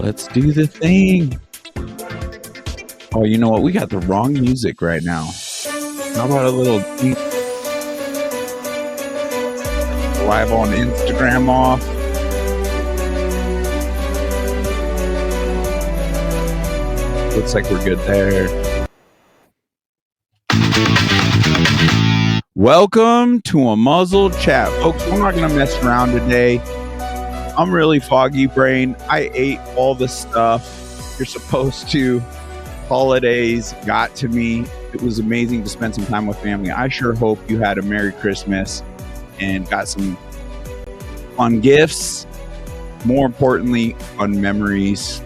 Let's do the thing. Oh, you know what? We got the wrong music right now. How about a little deep live on Instagram off? Looks like we're good there. Welcome to a muzzled chat. Folks, I'm not going to mess around today. I'm really foggy brain. I ate all the stuff you're supposed to. Holidays got to me. It was amazing to spend some time with family. I sure hope you had a Merry Christmas and got some fun gifts. More importantly, fun memories.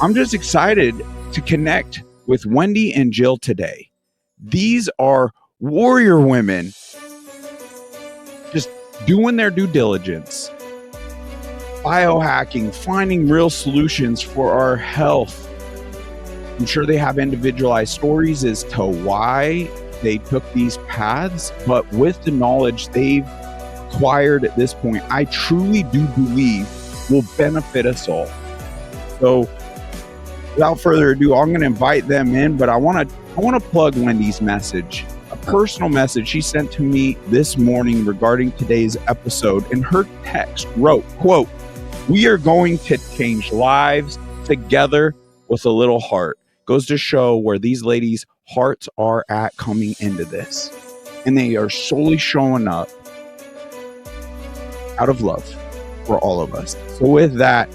I'm just excited to connect with Wendy and Jill today. These are warrior women just doing their due diligence, biohacking, finding real solutions for our health. I'm sure they have individualized stories as to why they took these paths, but with the knowledge they've acquired at this point, I truly do believe will benefit us all. So without further ado, I'm going to invite them in, but I want to plug Wendy's message, a personal message she sent to me this morning regarding today's episode. And her text wrote, quote, "We are going to change lives together with a little heart." Goes to show where these ladies' hearts are at coming into this. And they are solely showing up out of love for all of us. So with that,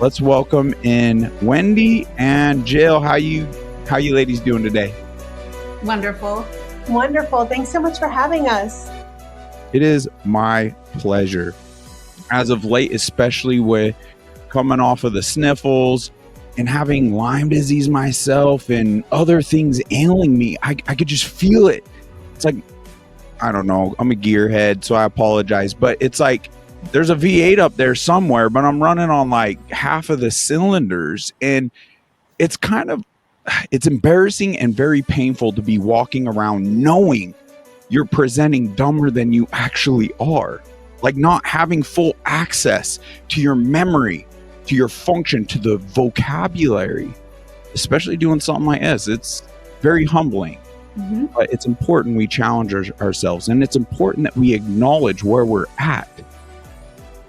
let's welcome in Wendy and Jill. How you ladies doing today? Wonderful. Wonderful. Thanks so much for having us. It is my pleasure. As of late, especially with coming off of the sniffles and having Lyme disease myself and other things ailing me, I could just feel it. It's like, I don't know, I'm a gearhead, so I apologize, but it's like there's a V8 up there somewhere, but I'm running on like half of the cylinders, and it's embarrassing and very painful to be walking around knowing you're presenting dumber than you actually are. Like not having full access to your memory, to your function, to the vocabulary, especially doing something like this. It's very humbling, but it's important we challenge ourselves, and it's important that we acknowledge where we're at.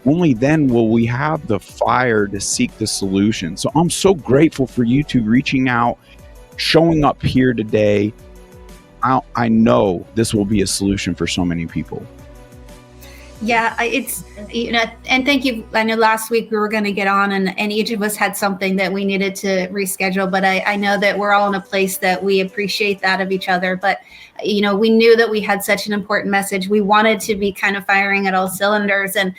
Only then will we have the fire to seek the solution. So I'm so grateful for you two reaching out, showing up here today. I know this will be a solution for so many people. Yeah, and thank you. I know last week we were going to get on and each of us had something that we needed to reschedule, but I know that we're all in a place that we appreciate that of each other. But, we knew that we had such an important message. We wanted to be kind of firing at all cylinders. And,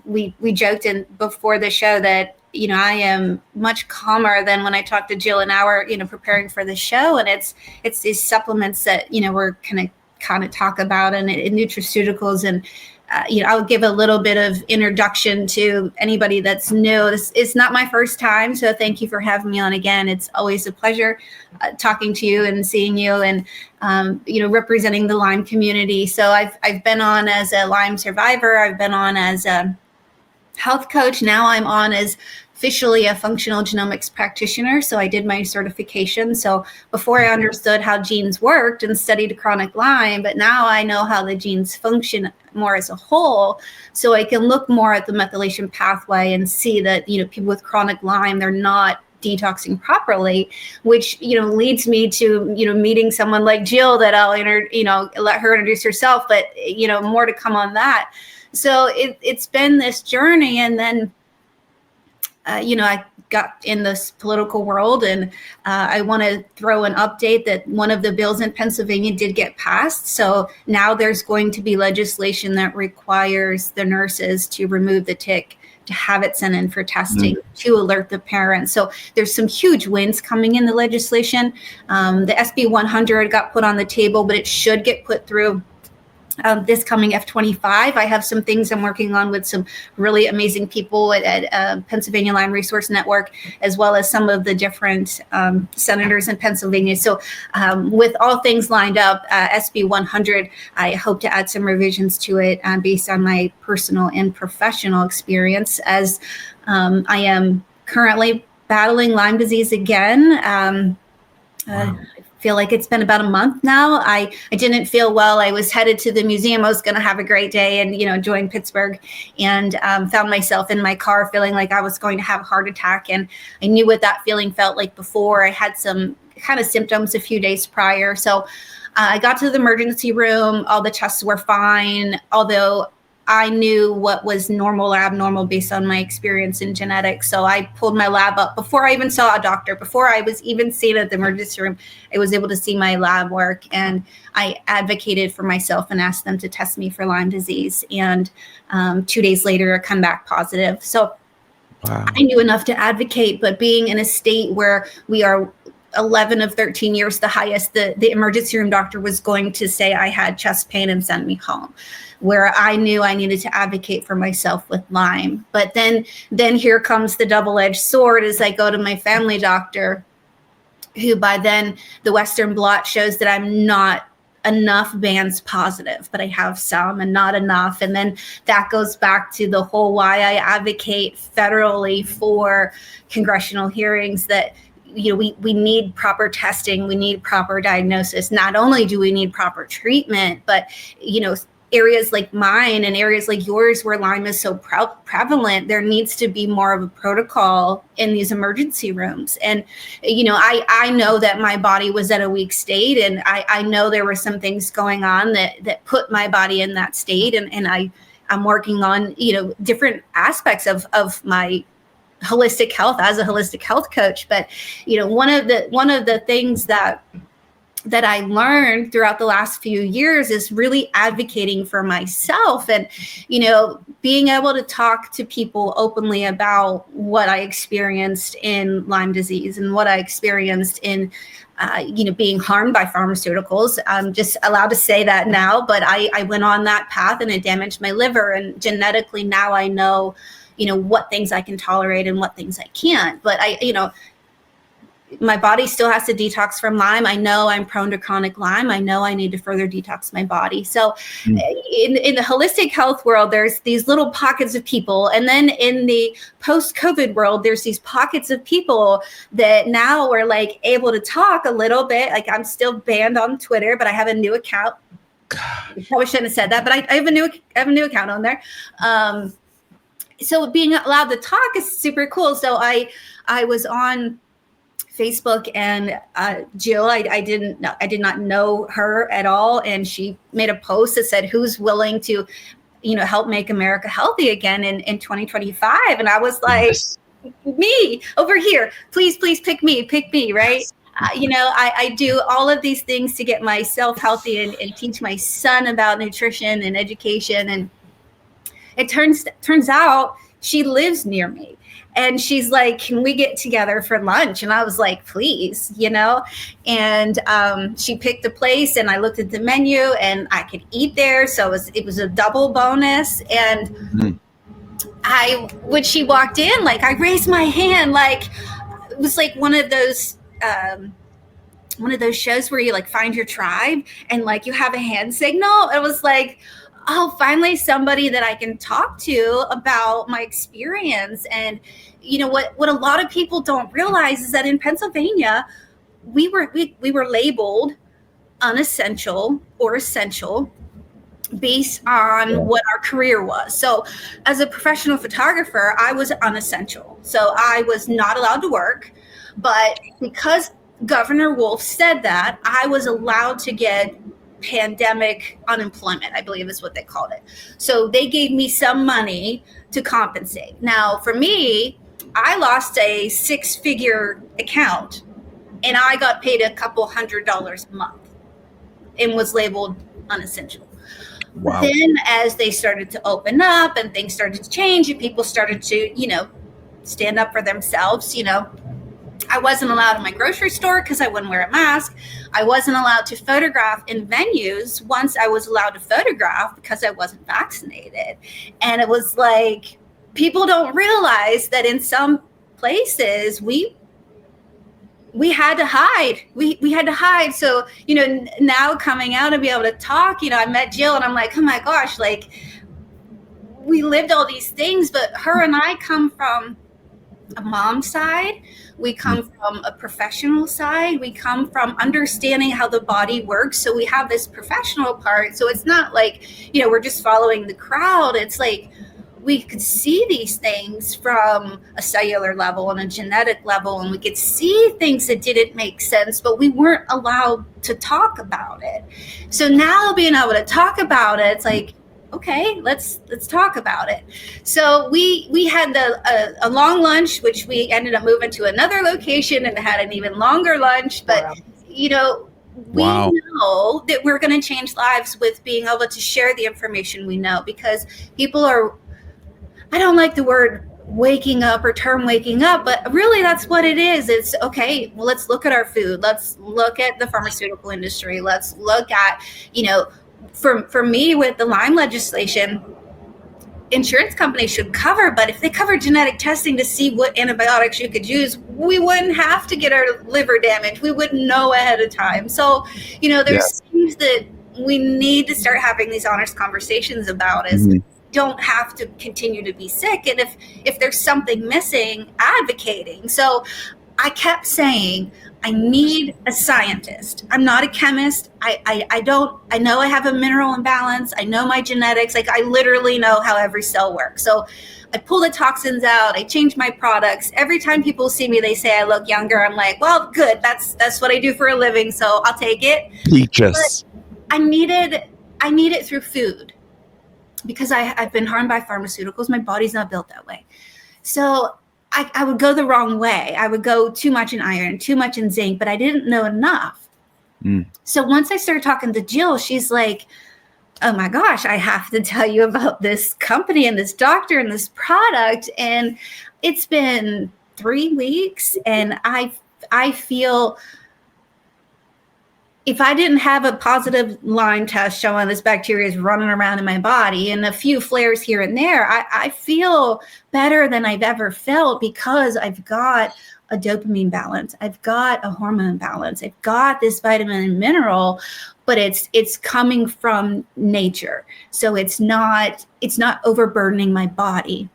we joked before the show that, I am much calmer than when I talked to Jill an hour, preparing for the show. And it's these supplements that, we're kind of talk about and nutraceuticals. And, I'll give a little bit of introduction to anybody that's new. It's not my first time, so thank you for having me on again. It's always a pleasure talking to you and seeing you and, representing the Lyme community. So I've been on as a Lyme survivor. I've been on as a health coach. Now I'm on as officially a functional genomics practitioner. So I did my certification. So before I understood how genes worked and studied chronic Lyme, but now I know how the genes function more as a whole. So I can look more at the methylation pathway and see that, people with chronic Lyme, they're not detoxing properly, which, leads me to, meeting someone like Jill that I'll let her introduce herself, but, more to come on that. So it's been this journey. And then, I got in this political world, and I want to throw an update that one of the bills in Pennsylvania did get passed. So now there's going to be legislation that requires the nurses to remove the tick, to have it sent in for testing, to alert the parents. So there's some huge wins coming in the legislation. The SB 100 got put on the table, but it should get put through this coming F25. I have some things I'm working on with some really amazing people at Pennsylvania Lyme Resource Network, as well as some of the different senators in Pennsylvania. So with all things lined up, SB 100, I hope to add some revisions to it based on my personal and professional experience, as I am currently battling Lyme disease again. Wow. I feel like it's been about a month now. I didn't feel well. I was headed to the museum. I was going to have a great day and, join Pittsburgh, and found myself in my car feeling like I was going to have a heart attack. And I knew what that feeling felt like before. I had some kind of symptoms a few days prior. So I got to the emergency room. All the tests were fine, although I knew what was normal or abnormal based on my experience in genetics. So I pulled my lab up before I even saw a doctor, before I was even seen at the emergency room. I was able to see my lab work, and I advocated for myself and asked them to test me for Lyme disease. And 2 days later, I come back positive. So wow. I knew enough to advocate, but being in a state where we are 11 of 13 years, the highest, the emergency room doctor was going to say I had chest pain and send me home, where I knew I needed to advocate for myself with Lyme. But then here comes the double-edged sword as I go to my family doctor, who by then the Western blot shows that I'm not enough bands positive, but I have some and not enough. And then that goes back to the whole why I advocate federally for congressional hearings, that we need proper testing, we need proper diagnosis. Not only do we need proper treatment, but areas like mine and areas like yours where Lyme is so prevalent, there needs to be more of a protocol in these emergency rooms. And, I know that my body was at a weak state, and I know there were some things going on that put my body in that state. And I'm working on, different aspects of my holistic health as a holistic health coach. But, one of the things that I learned throughout the last few years is really advocating for myself, and, being able to talk to people openly about what I experienced in Lyme disease and what I experienced in, being harmed by pharmaceuticals. I'm just allowed to say that now, but I went on that path and it damaged my liver, and genetically now I know, what things I can tolerate and what things I can't. But my body still has to detox from Lyme. I know I'm prone to chronic Lyme. I know I need to further detox my body. So in the holistic health world, there's these little pockets of people. And then in the post-COVID world, there's these pockets of people that now are like able to talk a little bit. Like, I'm still banned on Twitter, but I have a new account. I probably shouldn't have said that, but I have a new account on there. So being allowed to talk is super cool. So I was on Facebook, and Jill, I did not know her at all, and she made a post that said, "Who's willing to, help make America healthy again in 2025?" And I was like, yes. Me over here, please pick me, right? Yes. I do all of these things to get myself healthy and teach my son about nutrition and education, and it turns out she lives near me. And she's like, "Can we get together for lunch?" And I was like, "Please," and she picked a place, and I looked at the menu and I could eat there. So it was a double bonus. And when she walked in, like, I raised my hand, like it was like one of those shows where you like find your tribe and like you have a hand signal. It was like, oh, finally somebody that I can talk to about my experience. And what a lot of people don't realize is that in Pennsylvania, we were labeled unessential or essential based on what our career was. So as a professional photographer, I was unessential. So I was not allowed to work, but because Governor Wolf said that, I was allowed to get pandemic unemployment, I believe is what they called it. So they gave me some money to compensate. Now, for me, I lost a 6-figure account, and I got paid a couple $100 a month and was labeled unessential. Wow. But then as they started to open up and things started to change and people started to, stand up for themselves, I wasn't allowed in my grocery store because I wouldn't wear a mask. I wasn't allowed to photograph in venues once I was allowed to photograph because I wasn't vaccinated. And it was like, people don't realize that in some places we had to hide. We had to hide. So, now coming out and be able to talk, I met Jill and I'm like, oh my gosh, like we lived all these things, but her and I come from a mom side. We come from a professional side. We come from understanding how the body works. So we have this professional part. So it's not like, we're just following the crowd. It's like we could see these things from a cellular level and a genetic level, and we could see things that didn't make sense, but we weren't allowed to talk about it. So now being able to talk about it, it's like, okay, let's talk about it. So we had a long lunch, which we ended up moving to another location and had an even longer lunch. But we know that we're going to change lives with being able to share the information we know, because people are, I don't like the word waking up or term waking up, but really that's what it is. It's okay, well, let's look at our food. Let's look at the pharmaceutical industry. Let's look at, for me with the Lyme legislation, insurance companies should cover, but if they cover genetic testing to see what antibiotics you could use, we wouldn't have to get our liver damaged. We wouldn't know ahead of time. So, there's things that we need to start having these honest conversations about is don't have to continue to be sick. And if there's something missing, advocating. So I kept saying, I need a scientist. I'm not a chemist. I know I have a mineral imbalance. I know my genetics. Like I literally know how every cell works. So I pull the toxins out. I change my products. Every time people see me, they say I look younger. I'm like, well, good. That's what I do for a living. So I'll take it. Teach us. I need it through food because I've been harmed by pharmaceuticals. My body's not built that way. So I would go the wrong way. I would go too much in iron, too much in zinc, but I didn't know enough. So once I started talking to Jill, she's like, oh my gosh, I have to tell you about this company and this doctor and this product. And it's been 3 weeks and I feel if I didn't have a positive Lyme test showing this bacteria is running around in my body and a few flares here and there, I feel better than I've ever felt because I've got a dopamine balance. I've got a hormone balance. I've got this vitamin and mineral, but it's coming from nature. So it's not overburdening my body.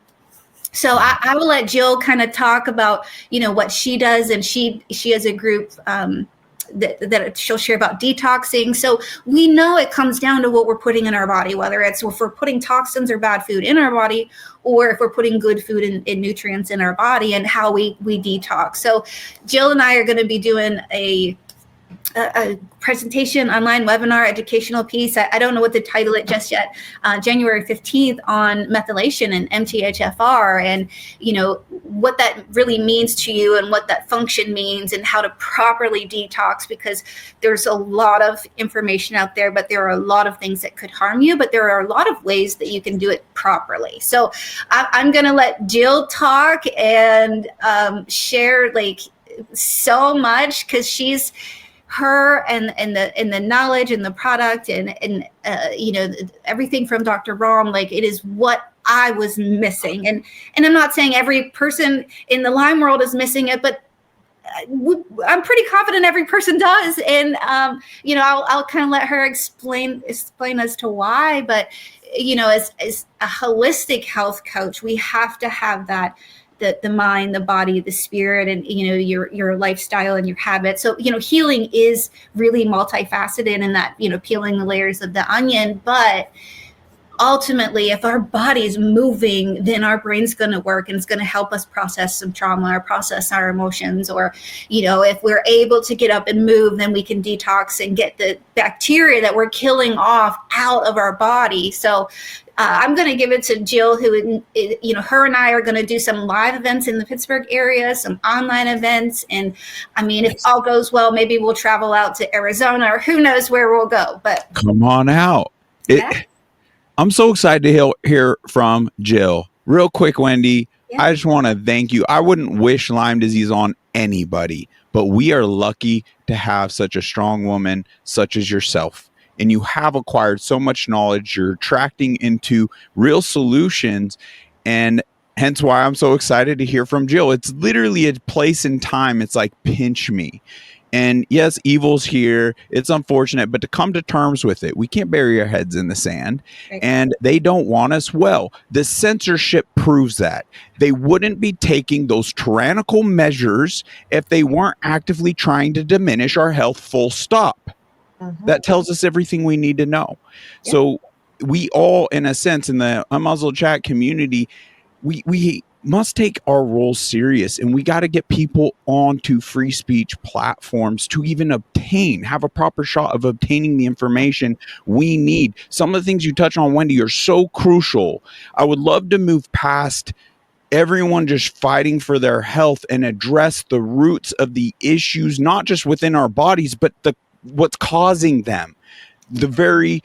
So I will let Jill kind of talk about, what she does. And she has a group, that she'll share about detoxing. So we know it comes down to what we're putting in our body, whether it's if we're putting toxins or bad food in our body, or if we're putting good food and nutrients in our body and how we detox. So Jill and I are going to be doing a presentation, online webinar, educational piece. I don't know what to title it just yet. January 15th on methylation and MTHFR and, what that really means to you and what that function means and how to properly detox, because there's a lot of information out there, but there are a lot of things that could harm you, but there are a lot of ways that you can do it properly. So I'm going to let Jill talk and share so much, because she's her and the knowledge and the product and everything from Dr. Rom, it is what I was missing. And I'm not saying every person in the Lyme world is missing it, but I'm pretty confident every person does. And, I'll kind of let her explain as to why, but, as a holistic health coach, we have to have that, the mind, the body, the spirit, and, your lifestyle and your habits. So, healing is really multifaceted in that, peeling the layers of the onion, but ultimately, if our body's moving, then our brain's going to work and it's going to help us process some trauma or process our emotions. Or, if we're able to get up and move, then we can detox and get the bacteria that we're killing off out of our body. So I'm going to give it to Jill, who, her and I are going to do some live events in the Pittsburgh area, some online events. And if all goes well, maybe we'll travel out to Arizona or who knows where we'll go. But come on out. Yeah. I'm so excited to hear from Jill. Real quick, Wendy, I just want to thank you. I wouldn't wish Lyme disease on anybody, but we are lucky to have such a strong woman such as yourself. And you have acquired so much knowledge. You're attracting into real solutions. And hence why I'm so excited to hear from Jill. It's literally a place in time. It's like, pinch me. And yes, evil's here. It's unfortunate, but to come to terms with it, we can't bury our heads in the sand. Right. And they don't want us well. The censorship proves that. They wouldn't be taking those tyrannical measures if they weren't actively trying to diminish our health, full stop. That tells us everything we need to know. Yeah. So we all, in a sense, in the Unmuzzled Chat community, we must take our role serious, and we got to get people onto free speech platforms to even have a proper shot of obtaining the information we need. Some of the things you touch on, Wendy, are so crucial. I would love to move past everyone just fighting for their health and address the roots of the issues, not just within our bodies, but what's causing them. The very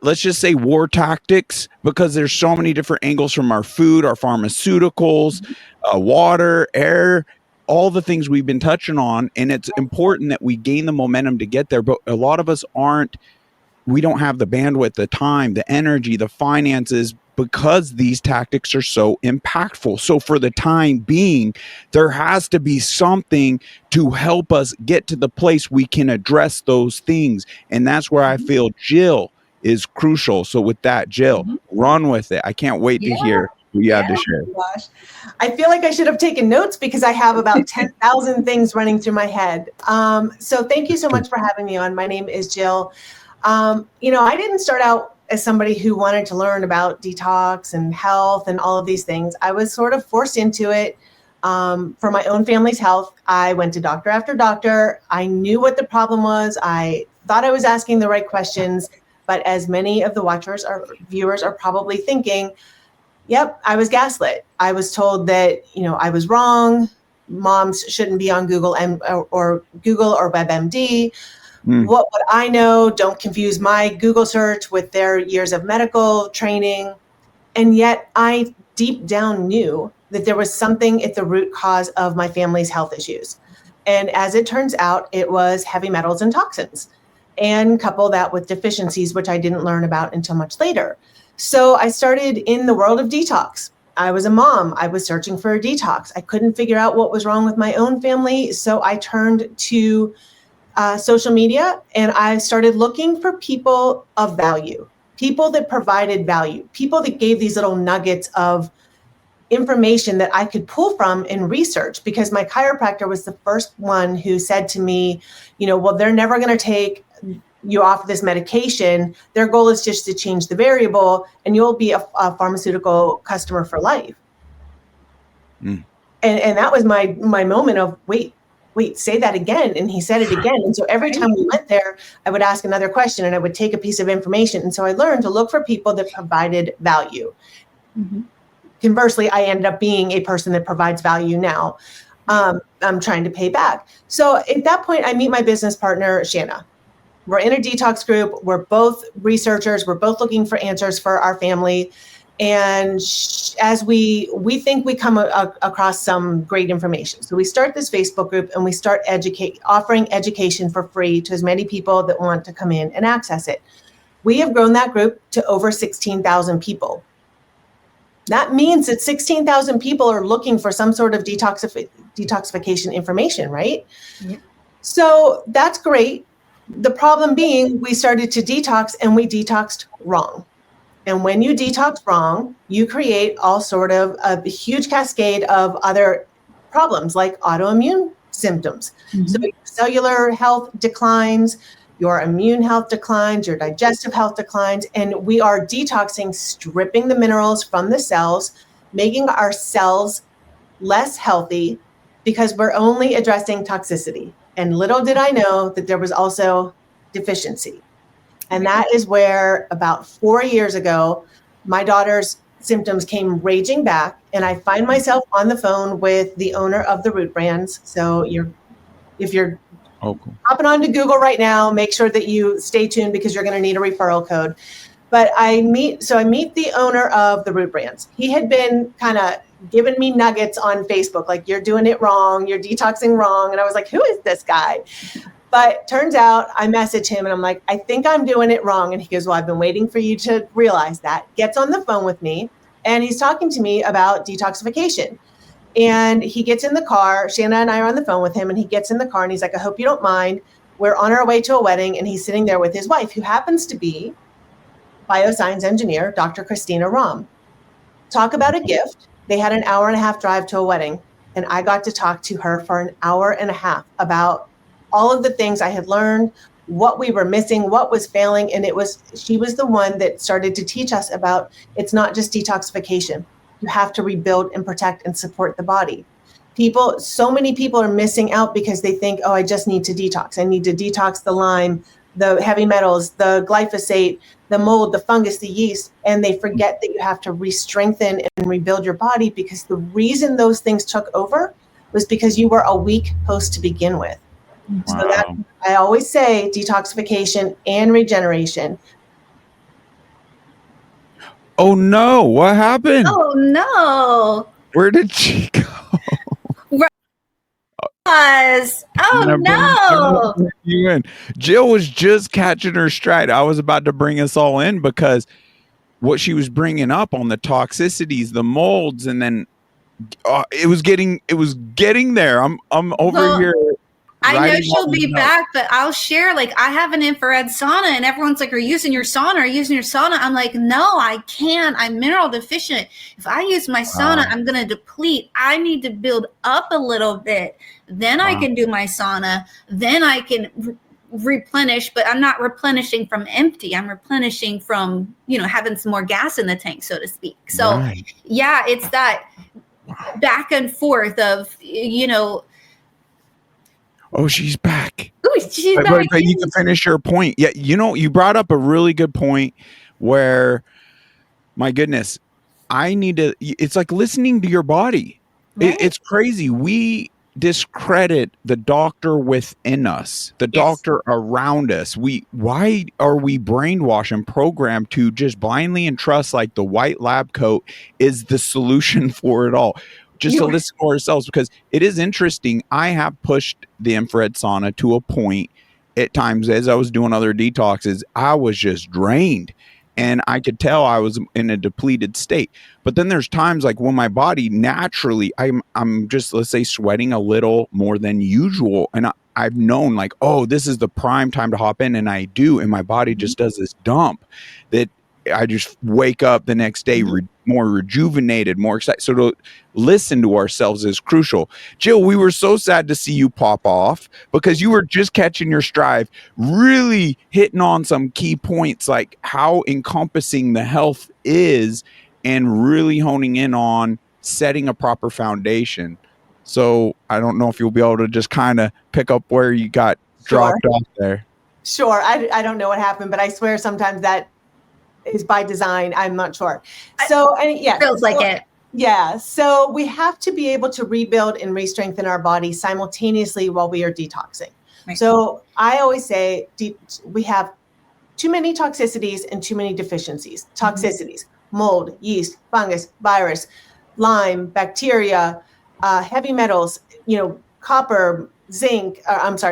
let's just say war tactics, because there's so many different angles from our food, our pharmaceuticals, water, air, all the things we've been touching on. And it's important that we gain the momentum to get there. But a lot of us we don't have the bandwidth, the time, the energy, the finances, because these tactics are so impactful. So for the time being, there has to be something to help us get to the place we can address those things. And that's where I feel Jill is crucial. So with that, Jill, run with it. I can't wait to hear what you have to share. Oh gosh. I feel like I should have taken notes because I have about 10,000 things running through my head. So thank you so much for having me on. My name is Jill. I didn't start out as somebody who wanted to learn about detox and health and all of these things. I was sort of forced into it for my own family's health. I went to doctor after doctor. I knew what the problem was. I thought I was asking the right questions. But as many of the watchers or viewers are probably thinking, yep, I was gaslit. I was told that, I was wrong. Moms shouldn't be on Google or WebMD. What would I know? Don't confuse my Google search with their years of medical training. And yet I deep down knew that there was something at the root cause of my family's health issues. And as it turns out, it was heavy metals and toxins. And couple that with deficiencies, which I didn't learn about until much later. So I started in the world of detox. I was a mom. I was searching for a detox. I couldn't figure out what was wrong with my own family. So I turned to social media, and I started looking for people of value, people that provided value, people that gave these little nuggets of information that I could pull from and research, because my chiropractor was the first one who said to me, well, they're never going to take you off this medication. Their goal is just to change the variable, and you'll be a pharmaceutical customer for life. And that was my moment of, wait, say that again. And he said it again. And so every time we went there, I would ask another question and I would take a piece of information. And so I learned to look for people that provided value. Conversely, I ended up being a person that provides value now. I'm trying to pay back. So at that point, I meet my business partner, Shanna. We're in a detox group. We're both researchers. We're both looking for answers for our family. And as we think we come across some great information. So we start this Facebook group and we start offering education for free to as many people that want to come in and access it. We have grown that group to over 16,000 people. That means that 16,000 people are looking for some sort of detoxification information, right? Yeah. So that's great. The problem being, we started to detox and we detoxed wrong. And when you detox wrong, you create all sort of a huge cascade of other problems like autoimmune symptoms. So your cellular health declines, your immune health declines, your digestive health declines, and we are detoxing, stripping the minerals from the cells, making our cells less healthy because we're only addressing toxicity. And little did I know that there was also deficiency. And that is where about 4 years ago, my daughter's symptoms came raging back, and I find myself on the phone with the owner of the Root Brands. So if you're hopping onto Google right now, make sure that you stay tuned because you're going to need a referral code. But I meet the owner of the Root Brands. He had been kind of giving me nuggets on Facebook, like, you're doing it wrong, you're detoxing wrong. And I was like, who is this guy? But turns out I message him and I'm like, I think I'm doing it wrong. And he goes, well, I've been waiting for you to realize that. Gets on the phone with me and he's talking to me about detoxification. And he gets in the car. Shanna and I are on the phone with him and he gets in the car and he's like, I hope you don't mind. We're on our way to a wedding. And he's sitting there with his wife, who happens to be bioscience engineer, Dr. Christina Rahm. Talk about a gift. They had an 1.5-hour drive to a wedding. And I got to talk to her for an 1.5 hours about all of the things I had learned, what we were missing, what was failing. And she was the one that started to teach us about, it's not just detoxification. You have to rebuild and protect and support the body. So many people are missing out because they think, oh, I just need to detox. I need to detox the Lyme, the heavy metals, the glyphosate, the mold, the fungus, the yeast. And they forget that you have to re-strengthen and rebuild your body, because the reason those things took over was because you were a weak host to begin with. Wow. So that, I always say, detoxification and regeneration. Oh no, what happened? Oh no. Where did she go? Oh no. You in. Jill was just catching her stride. I was about to bring us all in, because what she was bringing up on the toxicities, the molds, and then it was getting there. I'm over here. I know she'll be back, but I'll share, like, I have an infrared sauna and everyone's like, are you using your sauna? Are you using your sauna? I'm like, no, I can't. I'm mineral deficient. If I use my sauna, I'm going to deplete. I need to build up a little bit. Then I can do my sauna. Then I can replenish, but I'm not replenishing from empty. I'm replenishing from, having some more gas in the tank, so to speak. So yeah, it's that back and forth of, Oh, she's back. Ooh, she's back. But you can finish your point. Yeah, you brought up a really good point where, my goodness, it's like listening to your body. Right. It's crazy. We discredit the doctor within us, the doctor around us. Why are we brainwashed and programmed to just blindly entrust like the white lab coat is the solution for it all? Just to listen to ourselves, because it is interesting. I have pushed the infrared sauna to a point at times as I was doing other detoxes. I was just drained and I could tell I was in a depleted state. But then there's times like when my body naturally, I'm just, let's say, sweating a little more than usual. And I've known like, oh, this is the prime time to hop in. And I do. And my body just does this dump that I just wake up the next day more rejuvenated, more excited. So to listen to ourselves is crucial. Jill, we were so sad to see you pop off, because you were just catching your stride, really hitting on some key points, like how encompassing the health is and really honing in on setting a proper foundation. So I don't know if you'll be able to just kind of pick up where you got dropped off there. Sure. I don't know what happened, but I swear sometimes that is by design. I'm not sure. So, and yeah, feels like it. Yeah. So we have to be able to rebuild and re-strengthen our body simultaneously while we are detoxing. Right. So I always say we have too many toxicities and too many deficiencies. Toxicities, mold, yeast, fungus, virus, Lyme, bacteria, heavy metals, copper,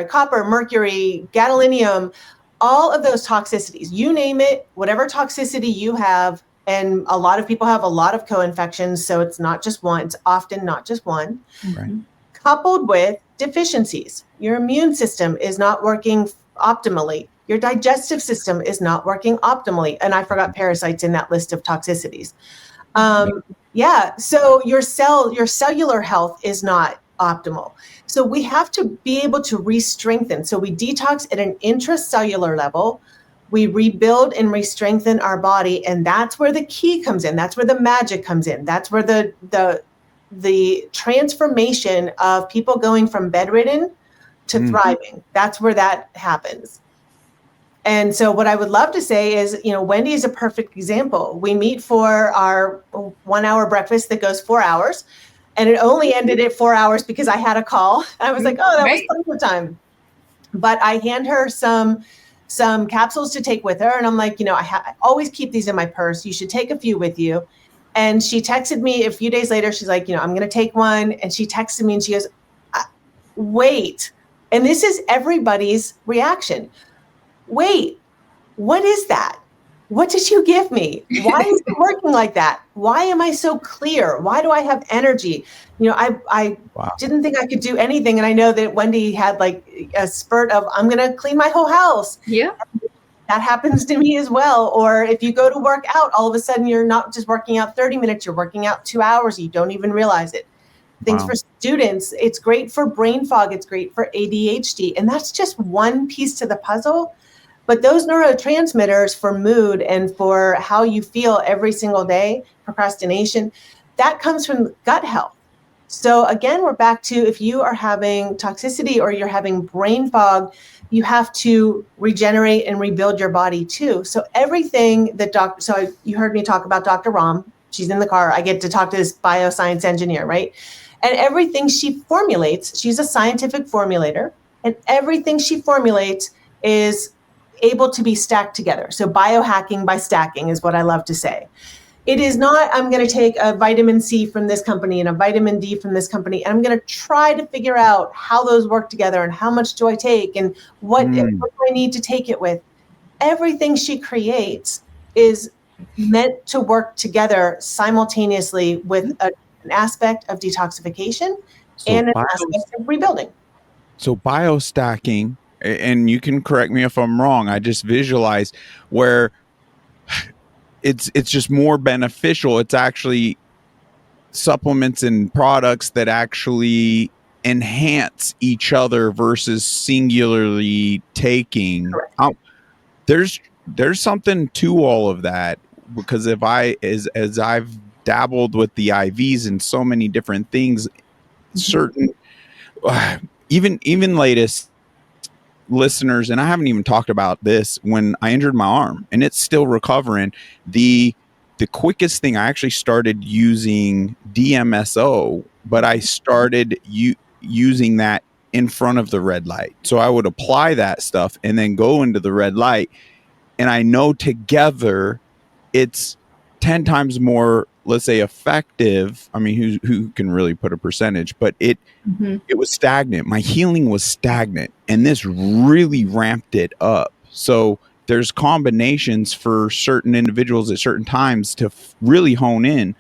copper, mercury, gadolinium, all of those toxicities, you name it, whatever toxicity you have, and a lot of people have a lot of co-infections, so it's not just one, it's often not just one, right. Coupled with deficiencies. Your immune system is not working optimally. Your digestive system is not working optimally. And I forgot parasites in that list of toxicities. So your cellular health is not optimal. So we have to be able to re-strengthen. So we detox at an intracellular level. We rebuild and re-strengthen our body. And that's where the key comes in. That's where the magic comes in. That's where the transformation of people going from bedridden to thriving. That's where that happens. And so what I would love to say is, Wendy is a perfect example. We meet for our 1 hour breakfast that goes 4 hours. And it only ended at 4 hours because I had a call. I was like, oh, that was plenty of time. But I hand her some capsules to take with her. And I'm like, I always keep these in my purse. You should take a few with you. And she texted me a few days later. She's like, I'm going to take one. And she texted me and she goes, wait. And this is everybody's reaction. Wait, what is that? What did you give me? Why is it working like that? Why am I so clear? Why do I have energy? I didn't think I could do anything. And I know that Wendy had like a spurt of, I'm going to clean my whole house. Yeah. That happens to me as well. Or if you go to work out, all of a sudden you're not just working out 30 minutes, you're working out 2 hours. You don't even realize it. Things for students, it's great for brain fog. It's great for ADHD. And that's just one piece to the puzzle. But those neurotransmitters for mood and for how you feel every single day, procrastination, that comes from gut health. So again, we're back to if you are having toxicity or you're having brain fog, you have to regenerate and rebuild your body too. So everything that you heard me talk about Dr. Ram. She's in the car. I get to talk to this bioscience engineer, right? And everything she formulates, she's a scientific formulator, and everything she formulates is able to be stacked together. So biohacking by stacking is what I love to say. It is not, I'm going to take a vitamin C from this company and a vitamin D from this company, and I'm going to try to figure out how those work together and how much do I take and what do I need to take it with. Everything she creates is meant to work together simultaneously with an aspect of detoxification and an aspect of rebuilding. So biostacking, and you can correct me if I'm wrong, I just visualize where it's just more beneficial. It's actually supplements and products that actually enhance each other versus singularly taking. There's something to all of that, because if as I've dabbled with the IVs and so many different things, certain even latest listeners, and I haven't even talked about this, when I injured my arm and it's still recovering, the quickest thing, I actually started using DMSO, but I started using that in front of the red light. So I would apply that stuff and then go into the red light, and I know together it's 10 times more, let's say, effective. I mean, who can really put a percentage, but it was stagnant. My healing was stagnant, and this really ramped it up. So there's combinations for certain individuals at certain times to really hone in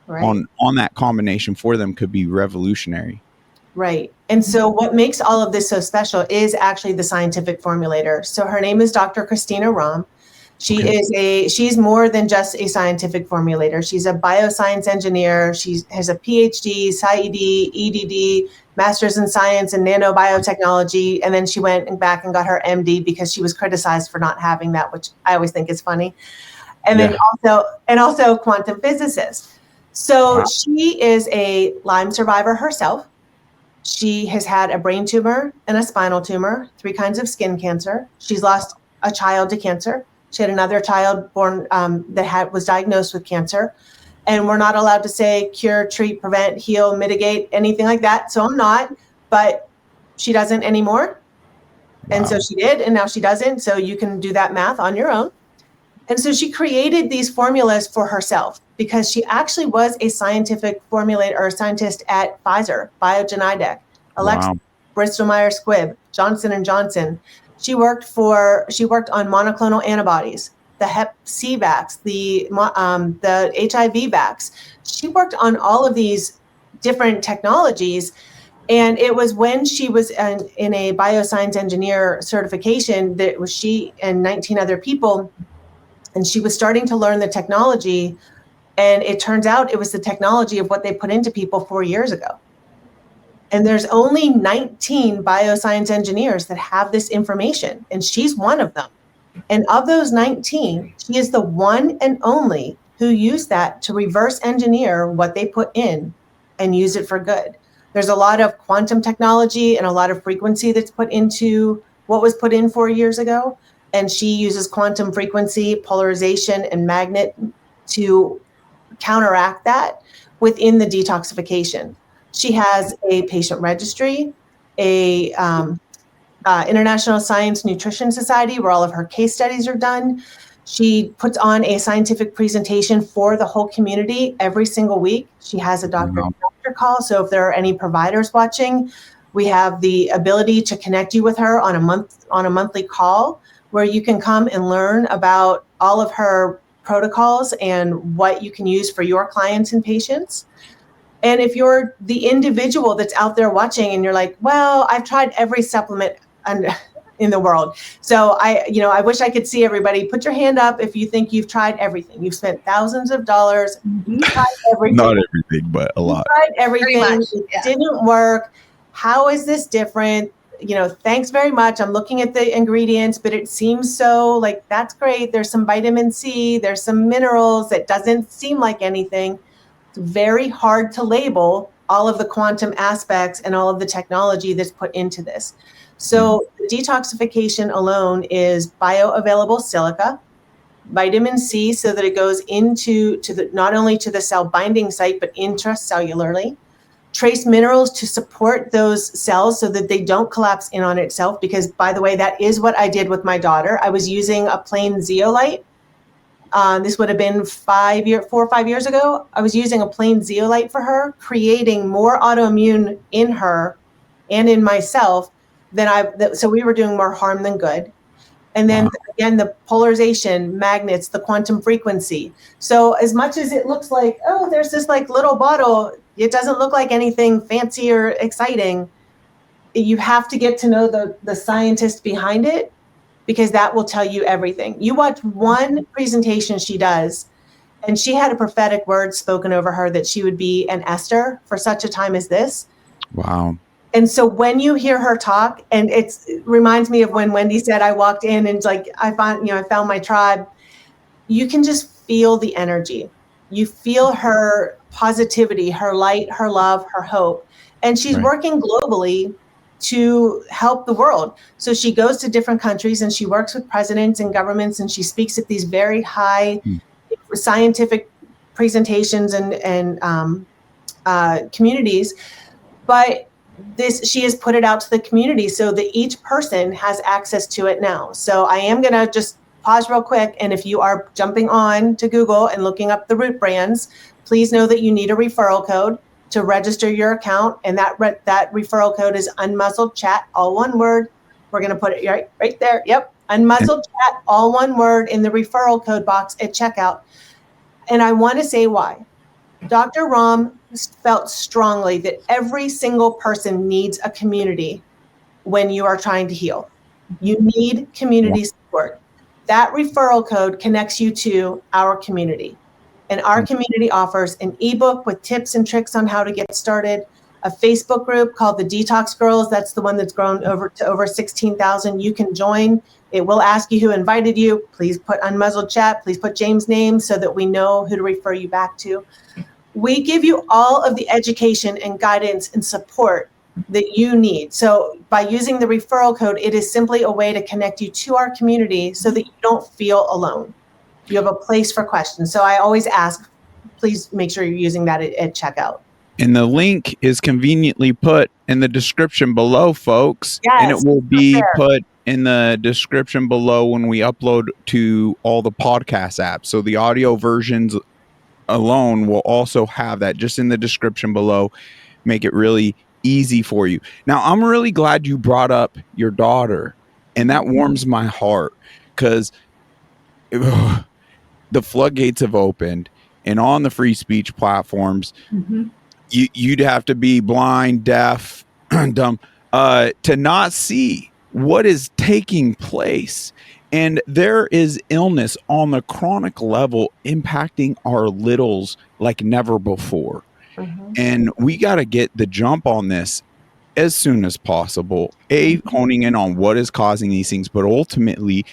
on that combination for them could be revolutionary. Right. And so what makes all of this so special is actually the scientific formulator. So her name is Dr. Christina Ram. She's more than just a scientific formulator. She's a bioscience engineer. She has a PhD, PsyD, EDD, master's in science and nanobiotechnology. And then she went back and got her MD because she was criticized for not having that, which I always think is funny. And then also quantum physicist. So she is a Lyme survivor herself. She has had a brain tumor and a spinal tumor, 3 kinds of skin cancer. She's lost a child to cancer. She had another child born that was diagnosed with cancer. And we're not allowed to say cure, treat, prevent, heal, mitigate, anything like that. So I'm not, but she doesn't anymore. And so she did, and now she doesn't. So you can do that math on your own. And so she created these formulas for herself because she actually was a scientific formulator or scientist at Pfizer, Biogenidec, Alexa, Bristol Myers Squibb, Johnson & Johnson. She worked on monoclonal antibodies, the Hep C vax, the HIV vax. She worked on all of these different technologies. And it was when she was in a bioscience engineer certification that it was she and 19 other people, and she was starting to learn the technology. And it turns out it was the technology of what they put into people 4 years ago. And there's only 19 bioscience engineers that have this information, and she's one of them. And of those 19, she is the one and only who used that to reverse engineer what they put in and use it for good. There's a lot of quantum technology and a lot of frequency that's put into what was put in 4 years ago. And she uses quantum frequency, polarization, and magnet to counteract that within the detoxification. She has a patient registry, a International Science Nutrition Society where all of her case studies are done. She puts on a scientific presentation for the whole community every single week. She has a doctor call. So if there are any providers watching, we have the ability to connect you with her on a monthly call where you can come and learn about all of her protocols and what you can use for your clients and patients. And if you're the individual that's out there watching and you're like, well, I've tried every supplement in the world. So I wish I could see everybody. Put your hand up if you think you've tried everything. You've spent thousands of dollars. You've tried everything. Not everything, but a lot. You've tried everything. It didn't work. How is this different? Thanks very much. I'm looking at the ingredients, but it seems so like that's great. There's some vitamin C, there's some minerals. That doesn't seem like anything. It's very hard to label all of the quantum aspects and all of the technology that's put into this. So the detoxification alone is bioavailable silica, vitamin C, so that it goes into not only to the cell binding site, but intracellularly. Trace minerals to support those cells so that they don't collapse in on itself. Because, by the way, that is what I did with my daughter. I was using a plain zeolite. This would have been 4 or 5 years ago. I was using a plain zeolite for her, creating more autoimmune in her and in myself so we were doing more harm than good. And then again, the polarization, magnets, the quantum frequency. So as much as it looks like, oh, there's this like little bottle, it doesn't look like anything fancy or exciting. You have to get to know the scientist behind it, because that will tell you everything. You watch one presentation she does, and she had a prophetic word spoken over her that she would be an Esther for such a time as this. Wow. And so when you hear her talk, and it reminds me of when Wendy said, I walked in and I found my tribe. You can just feel the energy. You feel her positivity, her light, her love, her hope. And she's working globally to help the world. So she goes to different countries and she works with presidents and governments, and she speaks at these very high scientific presentations and communities. But she has put it out to the community so that each person has access to it now. So I am going to just pause real quick. And if you are jumping on to Google and looking up the root brands, please know that you need a referral code to register your account. And that referral code is UNMUZZLED chat, all one word. We're going to put it right there. Yep. UNMUZZLED chat, all one word in the referral code box at checkout. And I want to say why. Dr. Ram felt strongly that every single person needs a community when you are trying to heal. You need community support. That referral code connects you to our community. And our community offers an ebook with tips and tricks on how to get started, a Facebook group called TheDetoxGirls. That's the one that's grown to over 16,000. You can join. It will ask you who invited you. Please put UNMUZZLED chat. Please put James' name so that we know who to refer you back to. We give you all of the education and guidance and support that you need. So by using the referral code, it is simply a way to connect you to our community so that you don't feel alone. You have a place for questions. So I always ask, please make sure you're using that at checkout. And the link is conveniently put in the description below, folks. Yes, and it will be put in the description below when we upload to all the podcast apps. So the audio versions alone will also have that just in the description below. Make it really easy for you. Now, I'm really glad you brought up your daughter, and that warms my heart, because the floodgates have opened, and on the free speech platforms, you'd have to be blind, deaf, dumb to not see what is taking place. And there is illness on the chronic level impacting our littles like never before. And we got to get the jump on this as soon as possible. Honing in on what is causing these things, but ultimately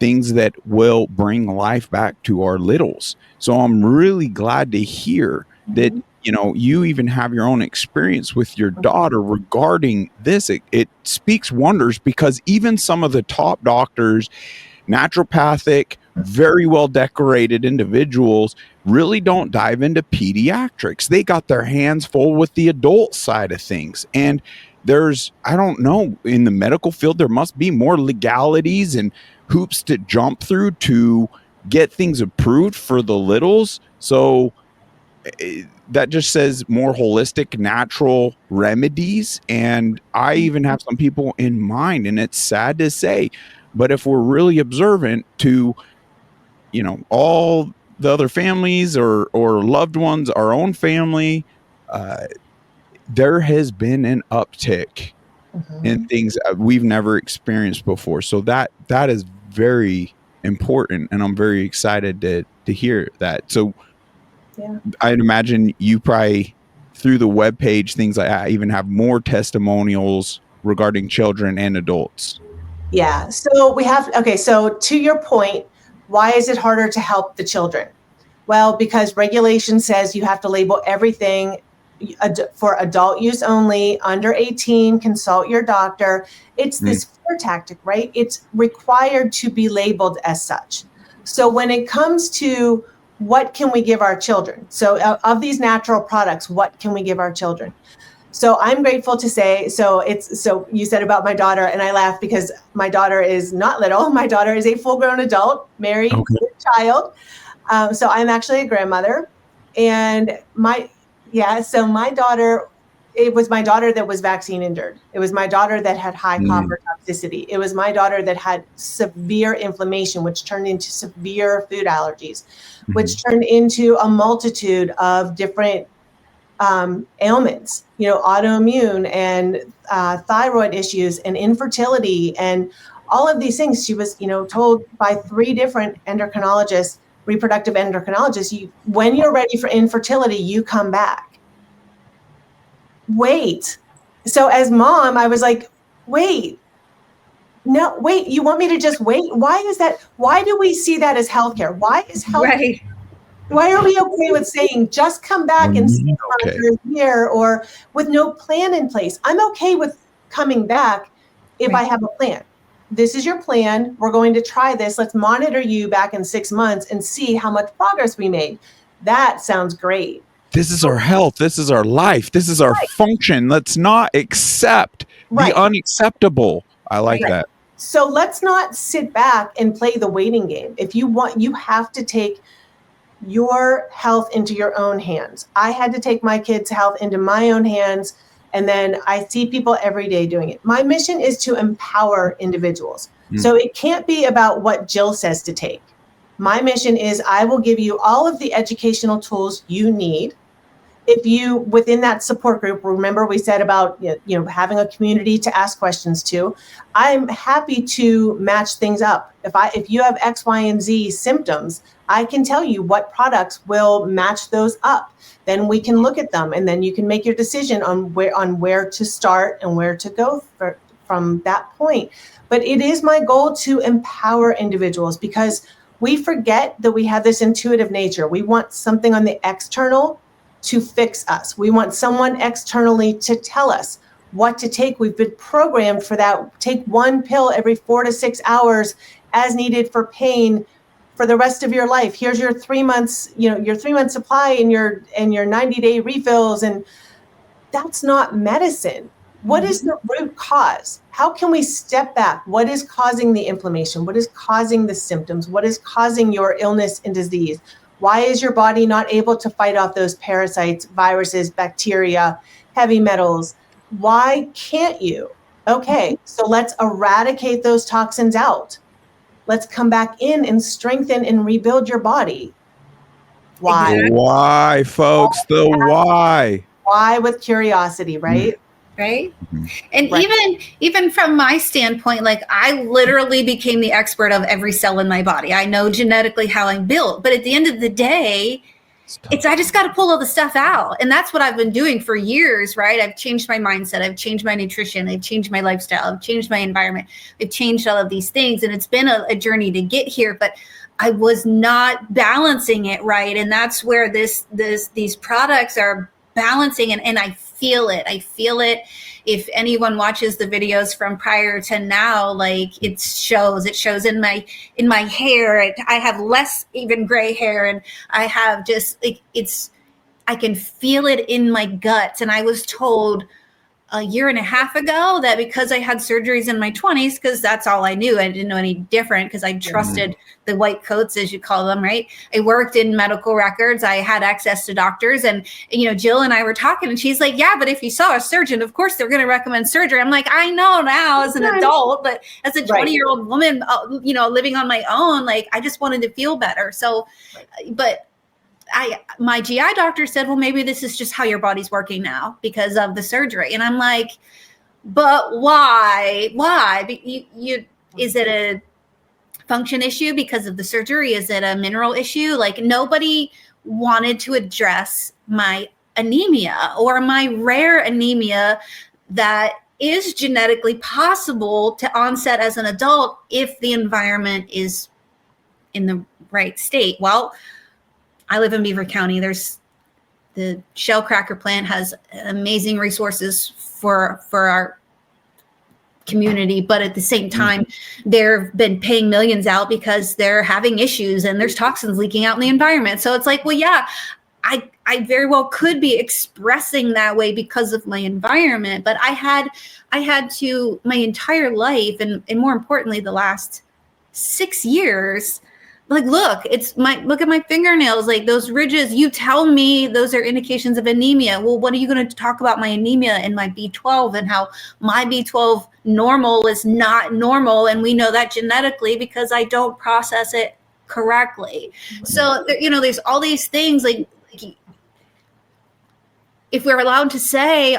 things that will bring life back to our littles. So I'm really glad to hear that, you even have your own experience with your daughter regarding this. It speaks wonders, because even some of the top doctors, naturopathic, very well decorated individuals, really don't dive into pediatrics. They got their hands full with the adult side of things. And I don't know, in the medical field, there must be more legalities and hoops to jump through to get things approved for the littles. So that just says more holistic, natural remedies. And I even have some people in mind, and it's sad to say, but if we're really observant to, all the other families or loved ones, our own family, there has been an uptick in things we've never experienced before. So that is very important, and I'm very excited to hear that. So I'd imagine you probably, through the webpage, things like that, even have more testimonials regarding children and adults. Yeah. So so to your point, why is it harder to help the children? Well, because regulation says you have to label everything for adult use only, under 18, consult your doctor. It's this fear tactic, right? It's required to be labeled as such. So when it comes to what can we give our children? So of these natural products, what can we give our children? So I'm grateful to say, so you said about my daughter, and I laugh because my daughter is not little. My daughter is a full-grown adult, married, with a child. So I'm actually a grandmother, and so my daughter, it was my daughter that was vaccine injured. It was my daughter that had high copper toxicity. It was my daughter that had severe inflammation, which turned into severe food allergies, which turned into a multitude of different ailments, autoimmune and thyroid issues and infertility and all of these things. She was, told by 3 different endocrinologists, reproductive endocrinologists, when you're ready for infertility, you come back. Wait. So as mom, I was like, wait, you want me to just wait? Why is that? Why do we see that as healthcare? Why is health? Right. Why are we okay with saying just come back in 6 months or a year, or with no plan in place? I'm okay with coming back if I have a plan. This is your plan. We're going to try this. Let's monitor you back in 6 months and see how much progress we made. That sounds great. This is our health. This is our life. This is our function. Let's not accept the unacceptable. I like that. So let's not sit back and play the waiting game. If you want, you have to take your health into your own hands. I had to take my kids' health into my own hands, and then I see people every day doing it. My mission is to empower individuals. So it can't be about what Jill says to take. My mission is I will give you all of the educational tools you need. If you, within that support group, remember we said about having a community to ask questions to, I'm happy to match things up. If you have X, Y, and Z symptoms, I can tell you what products will match those up. Then we can look at them, and then you can make your decision on where to start and where to go from that point. But it is my goal to empower individuals, because we forget that we have this intuitive nature. We want something on the external to fix us. We want someone externally to tell us what to take. We've been programmed for that. Take 1 pill every 4 to 6 hours as needed for pain for the rest of your life. Here's your 3 months, your 3 month supply and your 90-day refills. And that's not medicine. What is the root cause? How can we step back? What is causing the inflammation? What is causing the symptoms? What is causing your illness and disease? Why is your body not able to fight off those parasites, viruses, bacteria, heavy metals? Why can't you? Okay, so let's eradicate those toxins out. Let's come back in and strengthen and rebuild your body. Why? The why, folks, the why. Why with curiosity, right? Right. And even from my standpoint, like I literally became the expert of every cell in my body. I know genetically how I'm built, but at the end of the day, I just got to pull all the stuff out. And that's what I've been doing for years, right? I've changed my mindset. I've changed my nutrition. I've changed my lifestyle. I've changed my environment. I've changed all of these things. And it's been a journey to get here, but I was not balancing it right. And that's where these products are balancing. And I feel it. If anyone watches the videos from prior to now, like it shows in my hair. I have less even gray hair, and I have just I can feel it in my guts. And I was told a year and a half ago that because I had surgeries in my 20s, because that's all I knew. I didn't know any different because I trusted the white coats, as you call them, right? I worked in medical records. I had access to doctors. And, Jill and I were talking and she's like, yeah, but if you saw a surgeon, of course, they're going to recommend surgery. I'm like, I know now as an adult, but as a 20-year-old woman, living on my own, like I just wanted to feel better. So, but my GI doctor said, well, maybe this is just how your body's working now because of the surgery. And I'm like, but why? Is it a function issue because of the surgery? Is it a mineral issue? Like nobody wanted to address my anemia or my rare anemia that is genetically possible to onset as an adult if the environment is in the right state. Well, I live in Beaver County. There's the Shell Cracker plant has amazing resources for our community, but at the same time, they've been paying millions out because they're having issues and there's toxins leaking out in the environment. So it's like, well, yeah, I very well could be expressing that way because of my environment, but I had to my entire life and more importantly, the last 6 years. Like, look at my fingernails, like those ridges, you tell me those are indications of anemia. Well, what are you going to talk about my anemia and my B12 and how my B12 normal is not normal. And we know that genetically because I don't process it correctly. So, there's all these things like if we're allowed to say,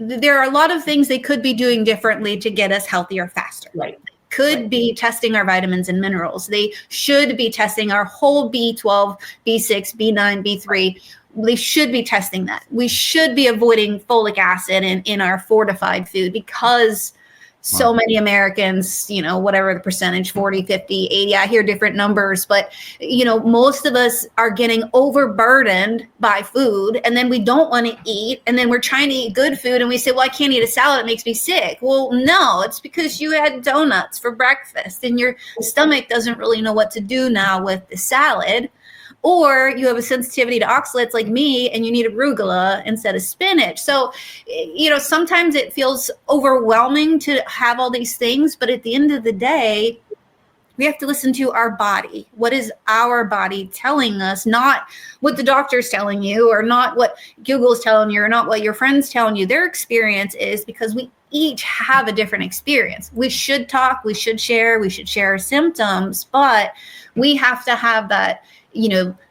there are a lot of things they could be doing differently to get us healthier faster. Right. Could be testing our vitamins and minerals. They should be testing our whole B12, B6, B9, B3. They should be testing that. We should be avoiding folic acid in our fortified food because so many Americans, whatever the percentage, 40, 50, 80, I hear different numbers, but, most of us are getting overburdened by food and then we don't want to eat. And then we're trying to eat good food and we say, well, I can't eat a salad. It makes me sick. Well, no, it's because you had donuts for breakfast and your stomach doesn't really know what to do now with the salad. Or you have a sensitivity to oxalates like me and you need arugula instead of spinach. So, sometimes it feels overwhelming to have all these things, but at the end of the day, we have to listen to our body. What is our body telling us? Not what the doctor's telling you or not what Google's telling you or not what your friend's telling you. Their experience is because we each have a different experience. We should talk, we should share our symptoms, but we have to have that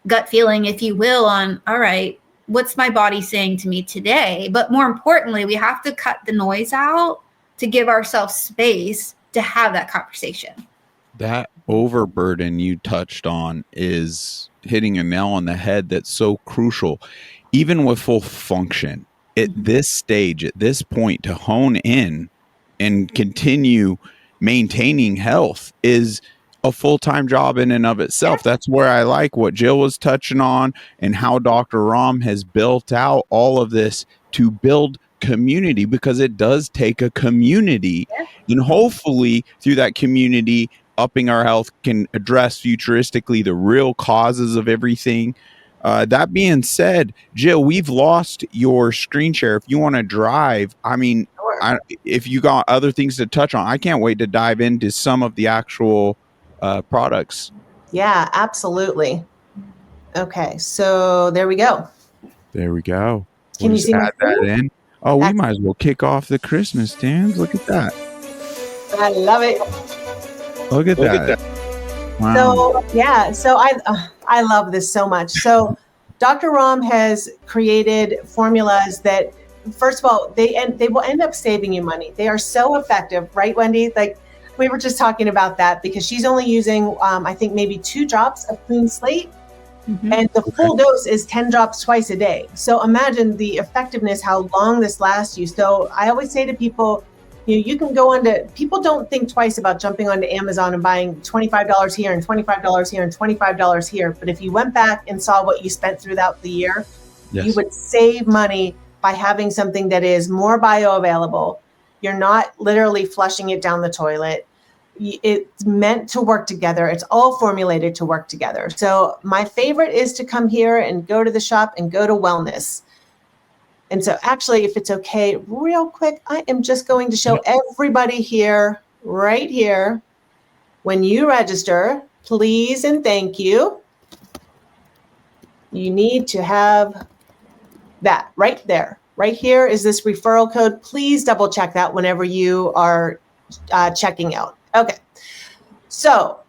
gut feeling, if you will, on, all right, what's my body saying to me today? But more importantly, we have to cut the noise out to give ourselves space to have that conversation. That overburden you touched on is hitting a nail on the head. That's so crucial. Even with full function, at this stage, at this point, to hone in and continue maintaining health is a full-time job in and of itself. That's where I like what Jill was touching on and how Dr. Ram has built out all of this to build community, because it does take a community. And hopefully through that community, upping our health can address futuristically the real causes of everything. That being said, Jill, we've lost your screen share. If you want to drive, if you got other things to touch on, I can't wait to dive into some of the actual products. Yeah, absolutely. Okay, so there we go. There we go. Can you see add that in? Oh, we might as well kick off the Christmas stands. Look at that. I love it. Look at that. Wow. So I love this so much. So Dr. Ram has created formulas that, first of all, they will end up saving you money. They are so effective, right, Wendy? Like, we were just talking about that because she's only using, I think, maybe 2 drops of Clean Slate. And the full dose is 10 drops twice a day. So imagine the effectiveness, how long this lasts you. So I always say to people, you can go people don't think twice about jumping onto Amazon and buying $25 here and $25 here and $25 here. But if you went back and saw what you spent throughout the year, you would save money by having something that is more bioavailable. You're not literally flushing it down the toilet. It's meant to work together. It's all formulated to work together. So my favorite is to come here and go to the shop and go to wellness. And so actually, if it's okay, real quick, I am just going to show everybody here, right here, when you register, please and thank you, you need to have that right there. Right here is this referral code. Please double check that whenever you are checking out. Okay, so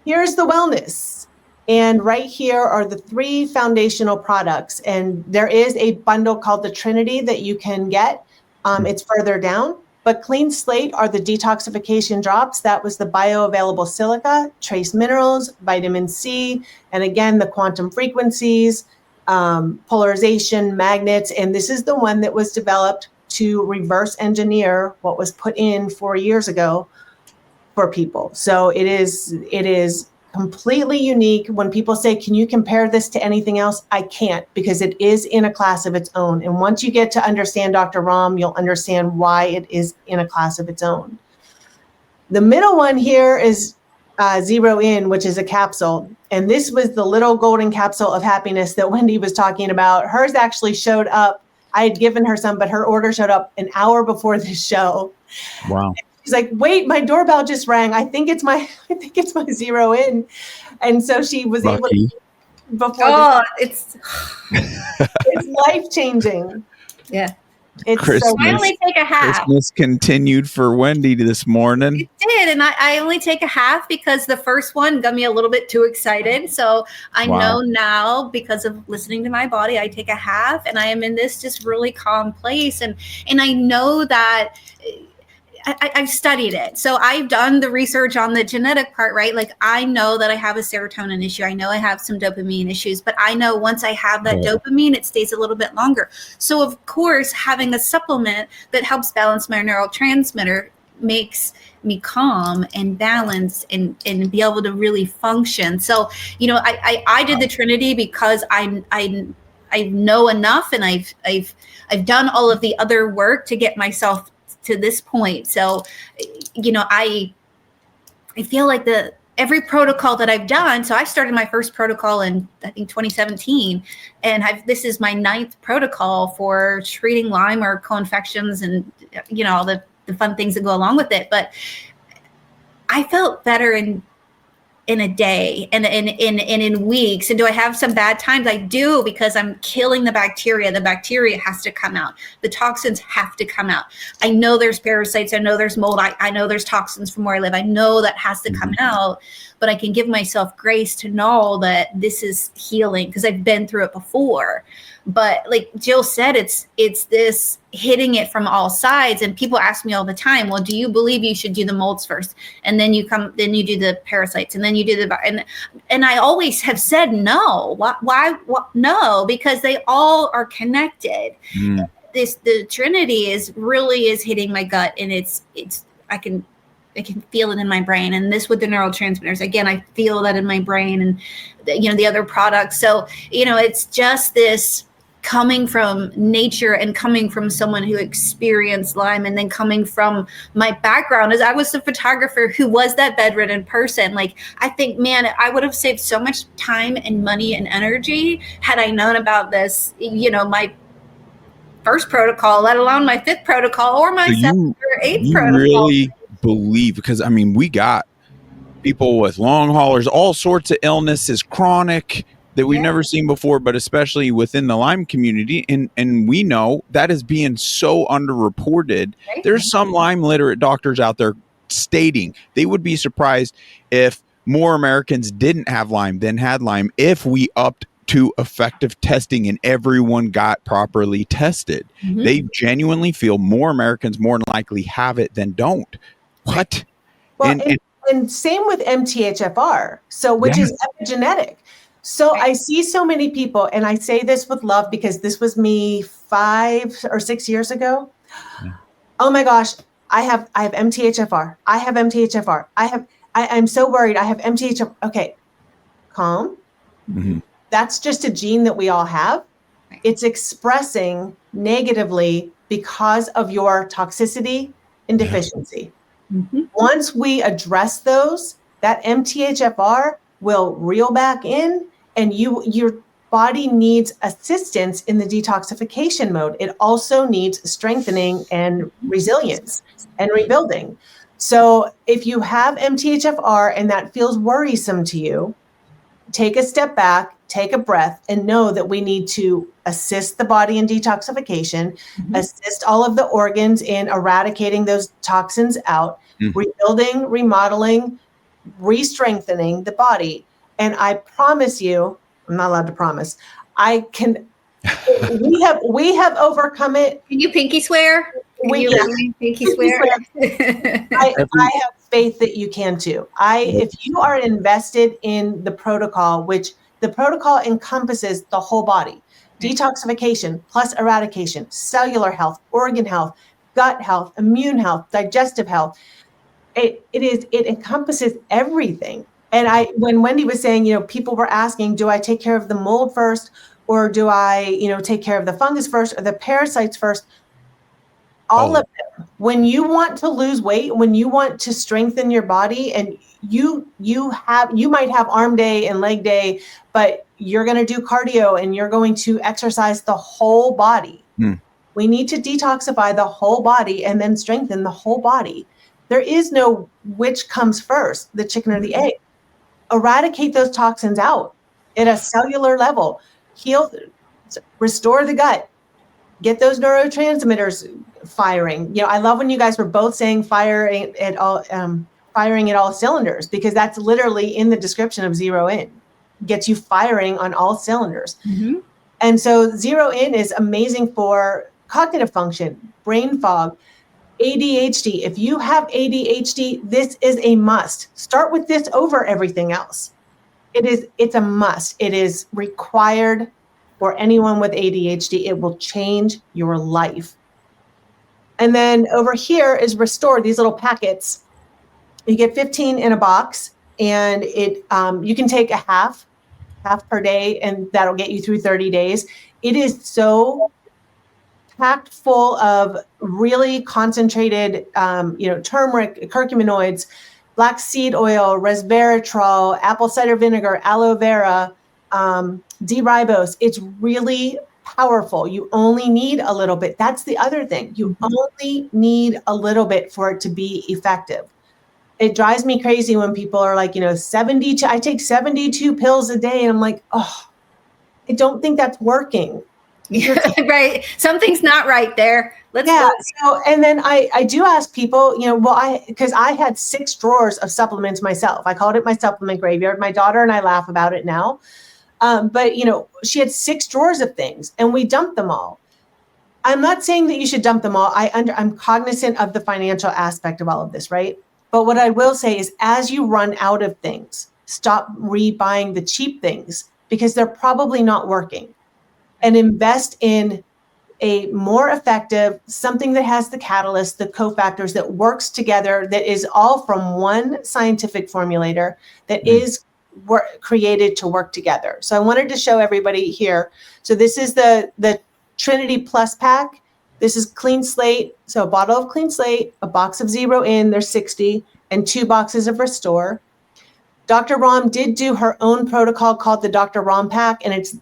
here's the wellness. And right here are the 3 foundational products. And there is a bundle called the Trinity that you can get. It's further down. But Clean Slate are the detoxification drops. That was the bioavailable silica, trace minerals, vitamin C, and again, the quantum frequencies, polarization, magnets. And this is the one that was developed to reverse engineer what was put in 4 years ago for people. So it is completely unique. When people say, can you compare this to anything else? I can't, because it is in a class of its own. And once you get to understand Dr. Ram, you'll understand why it is in a class of its own. The middle one here is Zero In, which is a capsule. And this was the little golden capsule of happiness that Wendy was talking about. Hers actually showed up. I had given her some, but her order showed up an hour before this show. Wow. She's like, wait, my doorbell just rang. I think it's my Zero In. And so she was able to, before it's life-changing. Yeah. It's Christmas. so I only take a half. Christmas continued for Wendy this morning. It did, and I only take a half because the first one got me a little bit too excited. So I know now, because of listening to my body, I take a half, and I am in this just really calm place, and I know that I've studied it. So I've done the research on the genetic part, right? Like I know that I have a serotonin issue. I know I have some dopamine issues, but I know once I have that dopamine, it stays a little bit longer. So of course, having a supplement that helps balance my neurotransmitter makes me calm and balanced and be able to really function. So, you know, I did the Trinity because I know enough, and I've done all of the other work to get myself to this point. So, you know, I feel like every protocol that I've done. So I started my first protocol in, I think, 2017, and this is my 9th protocol for treating Lyme or co-infections, and you know, all the fun things that go along with it. But I felt better in a day and in weeks. And do I have some bad times? I do, because I'm killing the bacteria. The bacteria has to come out. The toxins have to come out. I know there's parasites. I know there's mold. I know there's toxins from where I live. I know that has to come out, but I can give myself grace to know that this is healing because I've been through it before. But like Jill said, it's this hitting it from all sides. And people ask me all the time, well, do you believe you should do the molds first? And then you do the parasites, and then you do and I always have said no. Why? No, because they all are connected. The Trinity is hitting my gut, and I can feel it in my brain. And this with the neurotransmitters, again, I feel that in my brain, and the other products. So, it's just this coming from nature and coming from someone who experienced Lyme, and then coming from my background as I was the photographer who was that bedridden person. Like, I think, man, I would have saved so much time and money and energy had I known about this, my first protocol, let alone my 5th protocol or my 7th or 8th protocol. Really believe, because we got people with long haulers, all sorts of illnesses, chronic, that we've never seen before, but especially within the Lyme community. And we know that is being so underreported. Right. There's some Lyme literate doctors out there stating they would be surprised if more Americans didn't have Lyme than had Lyme if we upped to effective testing and everyone got properly tested. They genuinely feel more Americans more than likely have it than don't. What? Well, and same with MTHFR, which is epigenetic. So I see so many people, and I say this with love because this was me 5 or 6 years ago. Oh my gosh, I have MTHFR. I have MTHFR. I'm so worried. I have MTHFR. Okay, calm. That's just a gene that we all have. It's expressing negatively because of your toxicity and deficiency. Once we address those, that MTHFR will reel back in, and your body needs assistance in the detoxification mode. It also needs strengthening and resilience and rebuilding. So if you have MTHFR and that feels worrisome to you, take a step back, take a breath, and know that we need to assist the body in detoxification, assist all of the organs in eradicating those toxins out, rebuilding, remodeling, re-strengthening the body. And I promise you, I'm not allowed to promise, I can, we have overcome it. Can you pinky swear? Pinky swear? I have faith that you can too. If you are invested in the protocol, which the protocol encompasses the whole body, detoxification plus eradication, cellular health, organ health, gut health, immune health, digestive health, it encompasses everything. And when Wendy was saying, people were asking, do I take care of the mold first, or do I, take care of the fungus first, or the parasites first? All of them. When you want to lose weight, when you want to strengthen your body, and you might have arm day and leg day, but you're going to do cardio and you're going to exercise the whole body. We need to detoxify the whole body and then strengthen the whole body. There is no which comes first, the chicken or the egg. Eradicate those toxins out at a cellular level. Heal, restore the gut. Get those neurotransmitters firing. I love when you guys were both saying firing at all cylinders, because that's literally in the description of Zero In. Gets you firing on all cylinders. And so Zero In is amazing for cognitive function, brain fog, ADHD. If you have ADHD, this is a must. Start with this over everything else. It's a must. It is required for anyone with ADHD. It will change your life. And then over here is Restore, these little packets. You get 15 in a box, and you can take a half per day, and that'll get you through 30 days. It is so packed full of really concentrated, turmeric, curcuminoids, black seed oil, resveratrol, apple cider vinegar, aloe vera, D-ribose. It's really powerful. You only need a little bit. That's the other thing. You only need a little bit for it to be effective. It drives me crazy when people are like, 72, I take 72 pills a day. And I'm like, oh, I don't think that's working. Right. Something's not right there. Let's go. So, and then I do ask people, because I had 6 drawers of supplements myself. I called it my supplement graveyard. My daughter and I laugh about it now. But she had 6 drawers of things, and we dumped them all. I'm not saying that you should dump them all. I'm cognizant of the financial aspect of all of this, right? But what I will say is, as you run out of things, stop rebuying the cheap things, because they're probably not working, and invest in a more effective, something that has the catalyst, the cofactors, that works together, that is all from one scientific formulator, that is created to work together. So I wanted to show everybody here. So this is the Trinity Plus pack. This is Clean Slate. So a bottle of Clean Slate, a box of Zero In, there's 60, and 2 boxes of Restore. Dr. Rom did do her own protocol called the Dr. Rom pack, and it's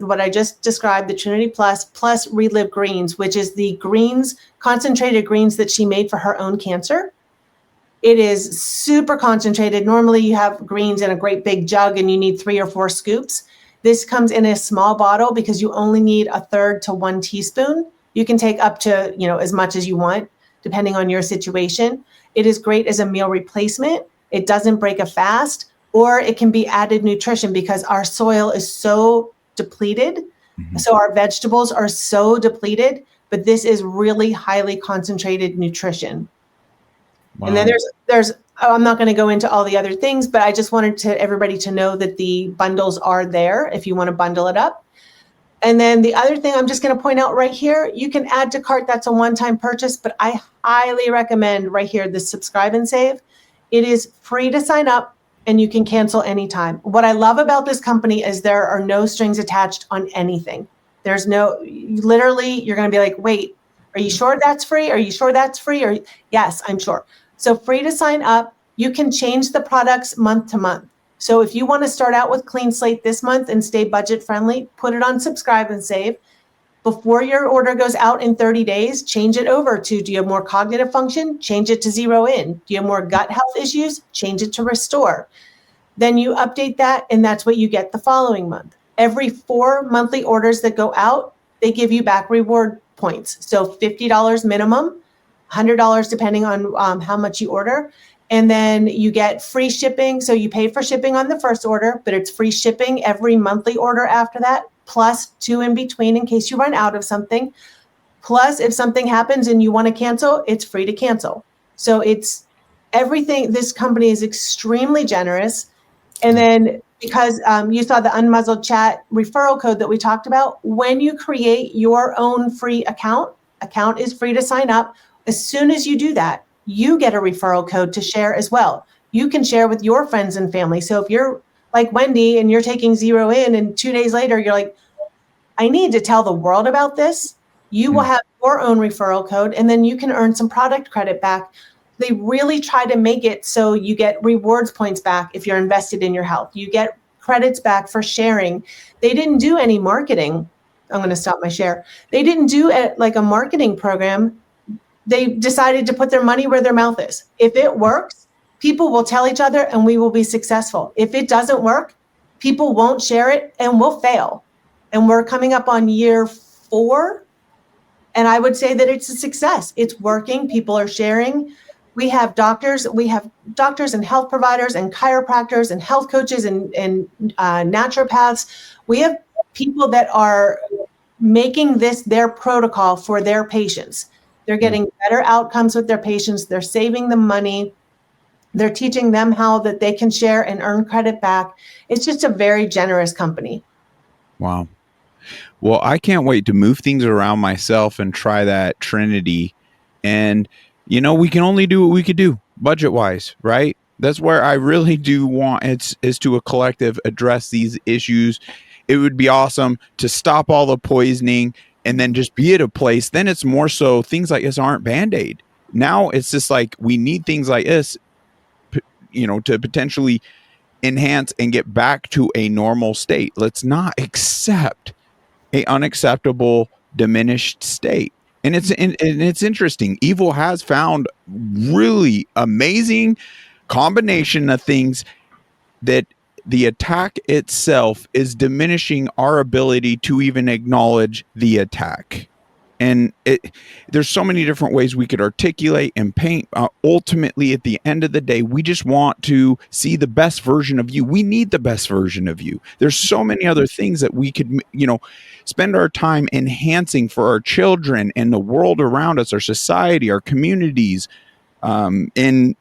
what I just described, the Trinity plus Relive Greens, which is the greens, concentrated greens that she made for her own cancer. It is super concentrated. Normally you have greens in a great big jug and you need 3 or 4 scoops. This comes in a small bottle because you only need 1/3 to 1 teaspoon. You can take up to, as much as you want, depending on your situation. It is great as a meal replacement. It doesn't break a fast, or it can be added nutrition because our soil is so depleted. So our vegetables are so depleted, but this is really highly concentrated nutrition. Wow. And then there's I'm not going to go into all the other things, but I just wanted everybody to know that the bundles are there if you want to bundle it up. And then the other thing I'm just going to point out right here, you can add to cart. That's a one-time purchase, but I highly recommend right here, the Subscribe and Save. It is free to sign up, and you can cancel anytime. What I love about this company is there are no strings attached on anything. There's literally, you're going to be like, wait, are you sure that's free? Are you sure that's free? Yes, I'm sure. So free to sign up. You can change the products month to month. So if you want to start out with Clean Slate this month and stay budget friendly, put it on subscribe and save. Before your order goes out in 30 days, change it over to, do you have more cognitive function? Change it to Zero In. Do you have more gut health issues? Change it to Restore. Then you update that, and that's what you get the following month. Every 4 monthly orders that go out, they give you back reward points. So $50 minimum, $100 depending on how much you order. And then you get free shipping. So you pay for shipping on the first order, but it's free shipping every monthly order after that, plus 2 in between in case you run out of something. Plus, if something happens and you want to cancel, it's free to cancel. So it's everything. This company is extremely generous. And then because you saw the UNMUZZLED chat referral code that we talked about, when you create your own free account is free to sign up. As soon as you do that, you get a referral code to share as well. You can share with your friends and family. So if you're like Wendy and you're taking Zero In and 2 days later, you're like, I need to tell the world about this. You will have your own referral code, and then you can earn some product credit back. They really try to make it so you get rewards points back if you're invested in your health. You get credits back for sharing. They didn't do any marketing. I'm going to stop my share. They didn't do like a marketing program. They decided to put their money where their mouth is. If it works, people will tell each other and we will be successful. If it doesn't work, people won't share it and we'll fail. And we're coming up on year 4. And I would say that it's a success. It's working. People are sharing. We have doctors and health providers and chiropractors and health coaches and naturopaths. We have people that are making this their protocol for their patients. They're getting better outcomes with their patients. They're saving them money. They're teaching them how that they can share and earn credit back. It's just a very generous company. Wow. Well, I can't wait to move things around myself and try that Trinity. And, you know, we can only do what we could do budget wise, right? That's where I really do want is to a collective address these issues. It would be awesome to stop all the poisoning and then just be at a place. Then it's more so things like this aren't Band-Aid. Now it's just like we need things like this, you know, to potentially enhance and get back to a normal state. Let's not accept a unacceptable diminished state. And it's interesting. Evil has found really amazing combination of things that the attack itself is diminishing our ability to even acknowledge the attack. And there's so many different ways we could articulate and paint. Ultimately, at the end of the day, we just want to see the best version of you. We need the best version of you. There's so many other things that we could, you know, spend our time enhancing for our children and the world around us, our society, our communities. And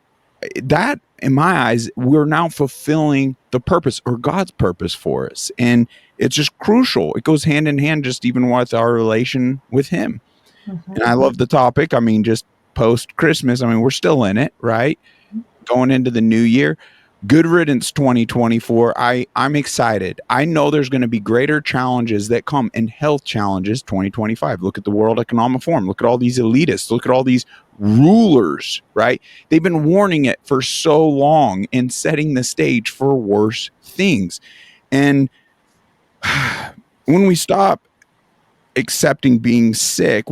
that, in my eyes, we're now fulfilling the purpose or God's purpose for us. And it's just crucial. It goes hand in hand, just even with our relation with him. Mm-hmm. And I love the topic. I mean, just post Christmas, I mean, we're still in it, right? Going into the new year. Good riddance 2024. I'm excited. I know there's going to be greater challenges that come, and health challenges 2025. Look at the World Economic Forum. Look at all these elitists. Look at all these rulers, right? They've been warning it for so long and setting the stage for worse things. And when we stop accepting being sick,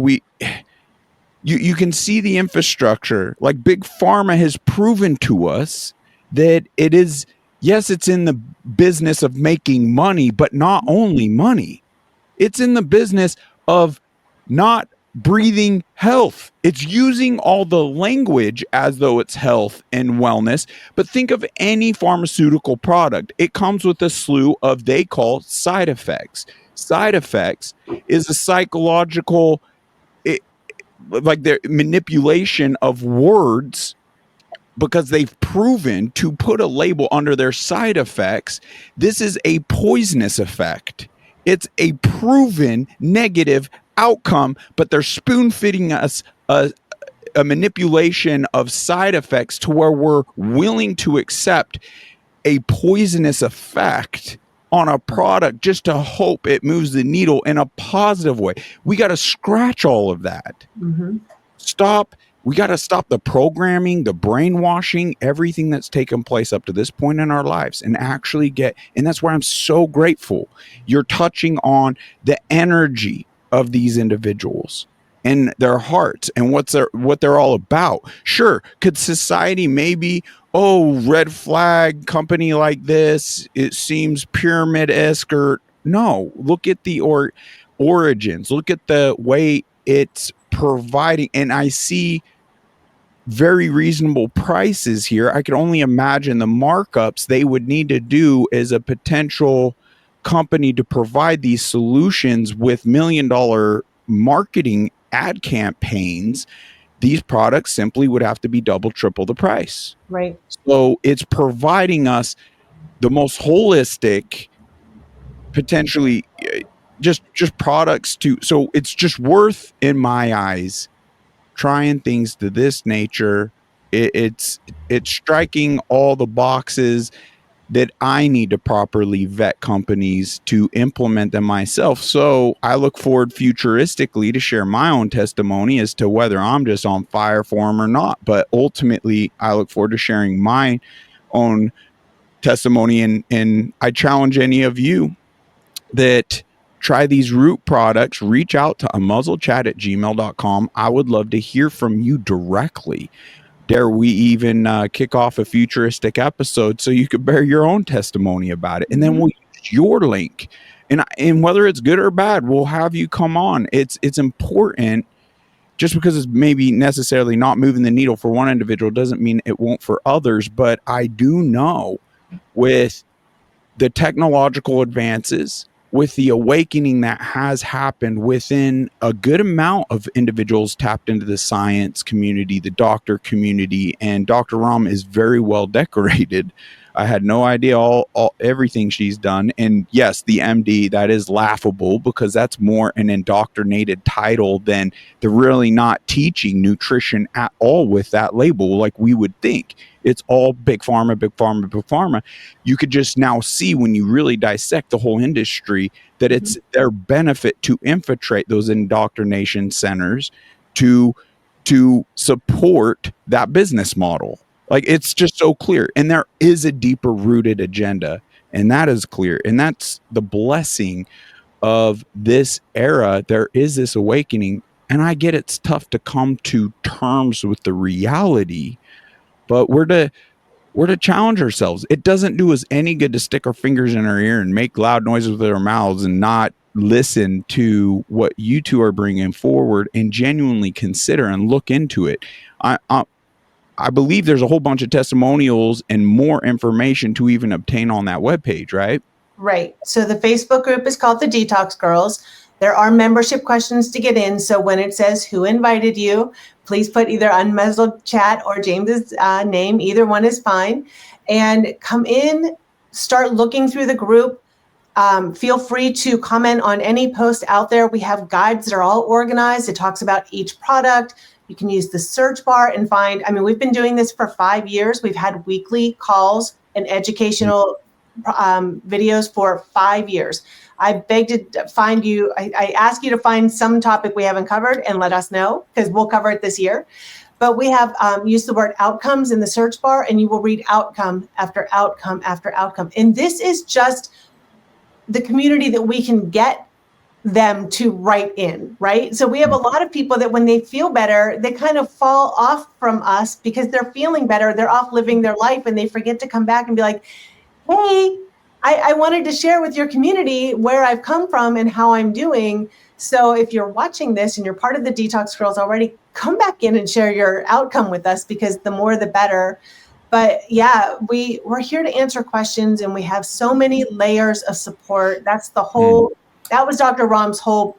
you can see the infrastructure. Like Big Pharma has proven to us that it is, yes, it's in the business of making money, but not only money. It's in the business of not breathing health. It's using all the language as though it's health and wellness. But think of any pharmaceutical product. It comes with a slew of they call side effects. Side effects is a psychological, like their manipulation of words, because they've proven to put a label under their side effects. This is a poisonous effect. It's a proven negative outcome, but they're spoon-feeding us a manipulation of side effects to where we're willing to accept a poisonous effect on a product just to hope it moves the needle in a positive way. We got to scratch all of that. Mm-hmm. Stop We got to stop the programming, the brainwashing, everything that's taken place up to this point in our lives, and actually and that's why I'm so grateful. You're touching on the energy of these individuals and their hearts and what they're all about. Sure, could society maybe, oh, red flag company like this, it seems pyramid-esque, or no, look at the origins, look at the way it's providing, and I see very reasonable prices here. I could only imagine the markups they would need to do as a potential company to provide these solutions with $1 million marketing ad campaigns. These products simply would have to be double, triple the price. Right. So it's providing us the most holistic, potentially just products so it's just worth, in my eyes, trying things to this nature. It's striking all the boxes that I need to properly vet companies to implement them myself. So I look forward futuristically to share my own testimony as to whether I'm just on fire for them or not. But ultimately, I look forward to sharing my own testimony. And I challenge any of you that try these root products, reach out to unmuzzledchat@gmail.com. I would love to hear from you directly. Dare we even kick off a futuristic episode so you could bear your own testimony about it? And then we'll use your link. And whether it's good or bad, we'll have you come on. It's important. Just because it's maybe necessarily not moving the needle for one individual doesn't mean it won't for others. But I do know with the technological advances, with the awakening that has happened within a good amount of individuals tapped into the science community, the doctor community, and Dr. Ram is very well decorated. I had no idea everything she's done. And yes, the MD, that is laughable because that's more an indoctrinated title than they're really not teaching nutrition at all with that label like we would think. It's all big pharma, big pharma, big pharma. You could just now see when you really dissect the whole industry that it's their benefit to infiltrate those indoctrination centers to support that business model. Like, it's just so clear. And there is a deeper rooted agenda, and that is clear. And that's the blessing of this era. There is this awakening, and I get it's tough to come to terms with the reality, but we're to challenge ourselves. It doesn't do us any good to stick our fingers in our ear and make loud noises with our mouths and not listen to what you two are bringing forward and genuinely consider and look into it. I believe there's a whole bunch of testimonials and more information to even obtain on that webpage, right? Right. So the Facebook group is called the Detox Girls. There are membership questions to get in. So when it says who invited you, please put either Unmuzzled Chat or James's name. Either one is fine. And come in, start looking through the group. Feel free to comment on any post out there. We have guides that are all organized. It talks about each product. You can use the search bar and find, we've been doing this for 5 years. We've had weekly calls and educational videos for 5 years. I beg to find you, I ask you to find some topic we haven't covered and let us know, because we'll cover it this year. But we have used the word outcomes in the search bar, and you will read outcome after outcome after outcome. And this is just the community that we can get them to write in, right? So we have a lot of people that when they feel better, they kind of fall off from us because they're feeling better. They're off living their life, and they forget to come back and be like, hey, I wanted to share with your community where I've come from and how I'm doing. So if you're watching this and you're part of the Detox Girls already, come back in and share your outcome with us, because the more the better. But yeah, we're here to answer questions, and we have so many layers of support. That's the whole, that was Dr. Ram's whole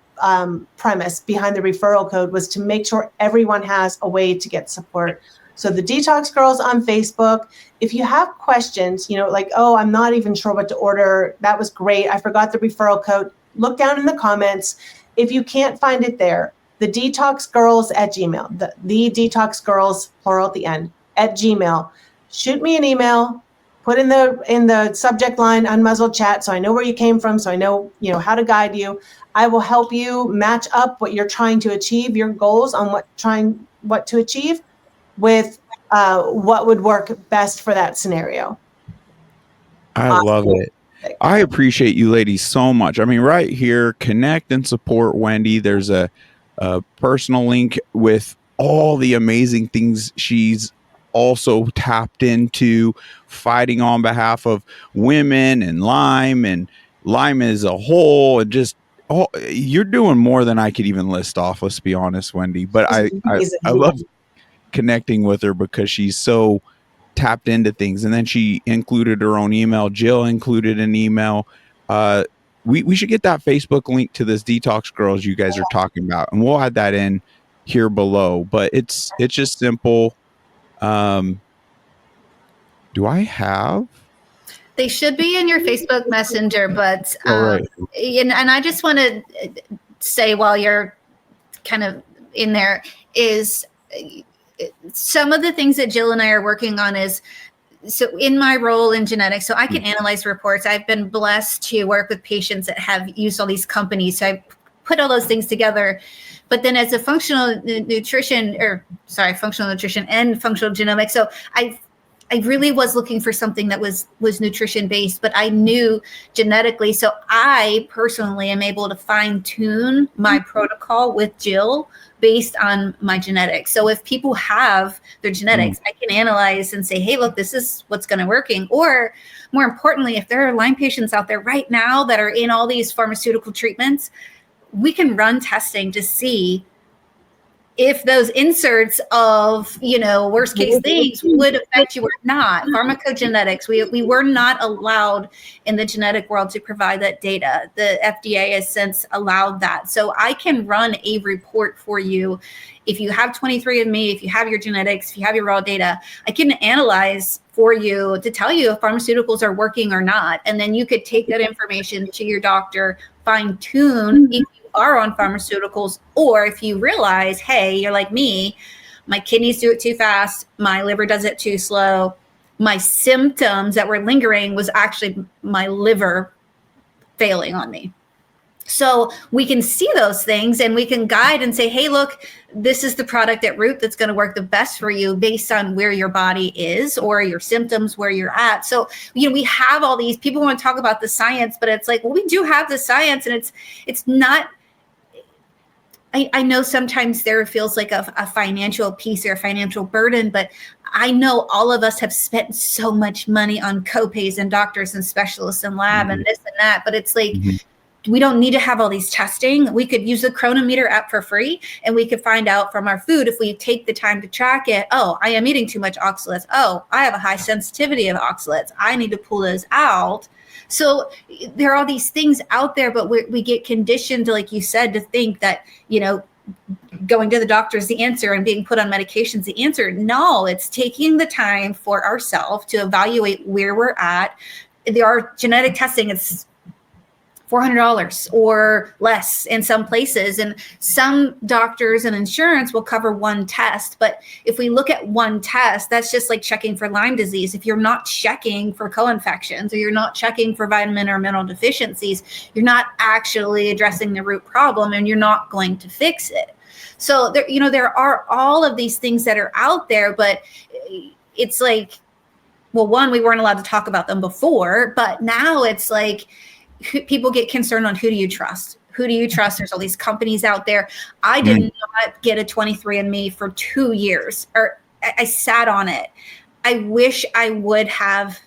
premise behind the referral code, was to make sure everyone has a way to get support. So the Detox Girls on Facebook. If you have questions, like, oh, I'm not even sure what to order, that was great, I forgot the referral code, look down in the comments. If you can't find it there, the Detox Girls at Gmail, the Detox Girls, plural at the end, at Gmail. Shoot me an email. put in the subject line Unmuzzled Chat, so I know where you came from, so I know, how to guide you. I will help you match up what you're trying to achieve, your goals on what to achieve, with what would work best for that scenario. I love it. I appreciate you ladies so much. I mean, right here, connect and support Wendy. There's a personal link with all the amazing things she's also tapped into, fighting on behalf of women and Lyme as a whole, and just you're doing more than I could even list off. Let's be honest, Wendy. But I love connecting with her because she's so tapped into things. And then she included her own email. Jill included an email. We should get that Facebook link to this Detox Girls you guys are talking about, and we'll add that in here below. But it's just simple. Do I have? They should be in your Facebook Messenger, but right. and I just want to say, while you're kind of in there, is some of the things that Jill and I are working on is, so in my role in genetics, so I can analyze reports. I've been blessed to work with patients that have used all these companies. So I put all those things together. But then as a functional nutrition and functional genomics, so I really was looking for something that was nutrition based, but I knew genetically. So I personally am able to fine tune my protocol with Jill based on my genetics. So if people have their genetics, I can analyze and say, hey, look, this is what's going to working. Or more importantly, if there are Lyme patients out there right now that are in all these pharmaceutical treatments, we can run testing to see if those inserts of, worst case things would affect you or not. Pharmacogenetics, we were not allowed in the genetic world to provide that data. The FDA has since allowed that. So I can run a report for you. If you have 23andMe, if you have your genetics, if you have your raw data, I can analyze for you to tell you if pharmaceuticals are working or not. And then you could take that information to your doctor, fine tune if you are on pharmaceuticals, or if you realize, hey, you're like me, my kidneys do it too fast, my liver does it too slow, my symptoms that were lingering was actually my liver failing on me. So we can see those things and we can guide and say, hey, look, this is the product at root that's going to work the best for you based on where your body is or your symptoms, where you're at. So, we have all these, people want to talk about the science, but it's like, well, we do have the science, and it's not, I know sometimes there feels like a financial piece or a financial burden, but I know all of us have spent so much money on copays and doctors and specialists and lab and this and that, but it's like, we don't need to have all these testing. We could use the Chronometer app for free, and we could find out from our food, if we take the time to track it, oh, I am eating too much oxalates. Oh, I have a high sensitivity of oxalates. I need to pull those out. So there are all these things out there, but we get conditioned, like you said, to think that, going to the doctor is the answer and being put on medication is the answer. No, it's taking the time for ourselves to evaluate where we're at. There are genetic testing, it's $400 or less in some places. And some doctors and insurance will cover one test. But if we look at one test, that's just like checking for Lyme disease. If you're not checking for co-infections, or you're not checking for vitamin or mineral deficiencies, you're not actually addressing the root problem, and you're not going to fix it. So there are all of these things that are out there, but it's like, well, one, we weren't allowed to talk about them before, but now it's like, people get concerned on who do you trust? Who do you trust? There's all these companies out there. I did not get a 23andMe for 2 years, or I sat on it. I wish I would have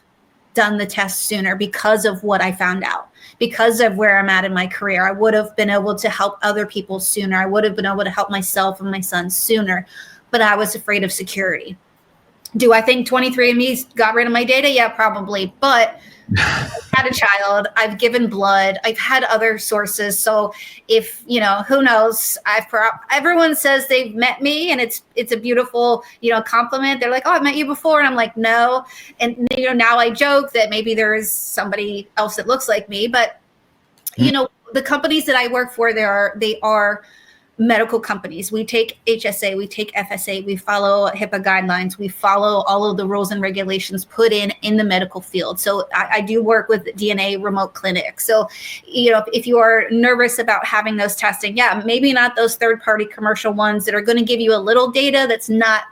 done the test sooner because of what I found out, because of where I'm at in my career. I would have been able to help other people sooner. I would have been able to help myself and my son sooner, but I was afraid of security. Do I think 23andMe got rid of my data? Yeah, probably. But I've had a child, I've given blood, I've had other sources. So if, who knows, everyone says they've met me, and it's a beautiful, compliment. They're like, oh, I met you before. And I'm like, no. And, now I joke that maybe there is somebody else that looks like me, but, the companies that I work for, they are medical companies. We take HSA, we take FSA, we follow HIPAA guidelines, we follow all of the rules and regulations put in the medical field. So I do work with DNA remote clinics. So, if you are nervous about having those testing, maybe not those third-party commercial ones that are going to give you a little data that's not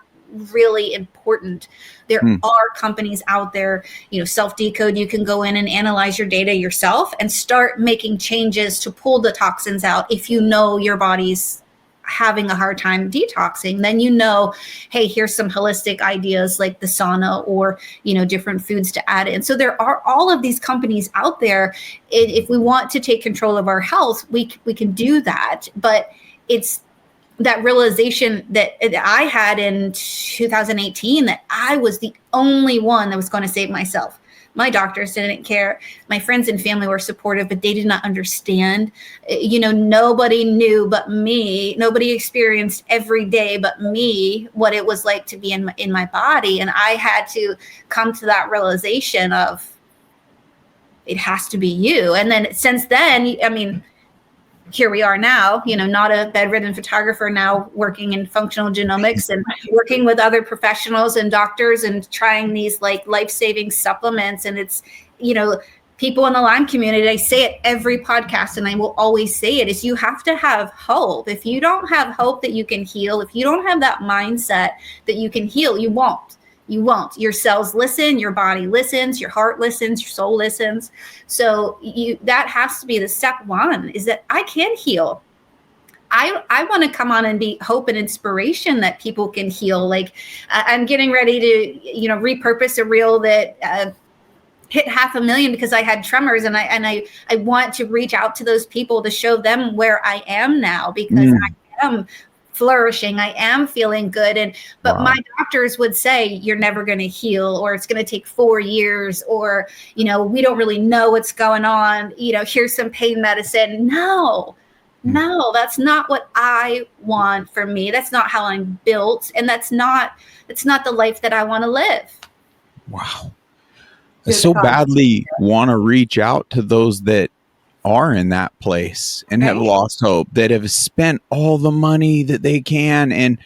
really important. There are companies out there, Self-Decode, you can go in and analyze your data yourself and start making changes to pull the toxins out. If you know your body's having a hard time detoxing, then hey, here's some holistic ideas like the sauna or, different foods to add in. So there are all of these companies out there. If we want to take control of our health, we can do that. But it's that realization that I had in 2018 that I was the only one that was going to save myself. My doctors didn't care. My friends and family were supportive, but they did not understand. Nobody knew but me. Nobody experienced every day but me what it was like to be in my body. And I had to come to that realization of it has to be you. And then since then, here we are now, not a bedridden photographer, now working in functional genomics and working with other professionals and doctors and trying these like life-saving supplements. And it's, people in the Lyme community, I say it every podcast and I will always say it, is you have to have hope. If you don't have hope that you can heal, if you don't have that mindset that you can heal, you won't. Your cells listen, your body listens, your heart listens, your soul listens. So that has to be the step one, is that I can heal. I want to come on and be hope and inspiration that people can heal. Like I'm getting ready to, repurpose a reel that hit 500,000 because I had tremors, and I want to reach out to those people to show them where I am now, because I am flourishing. I am feeling good. But my doctors would say, you're never going to heal, or it's going to take 4 years, or, we don't really know what's going on. Here's some pain medicine. No, that's not what I want for me. That's not how I'm built. And it's not the life that I want to live. Wow. I so badly want to reach out to those that are in that place and have lost hope, that have spent all the money that they can and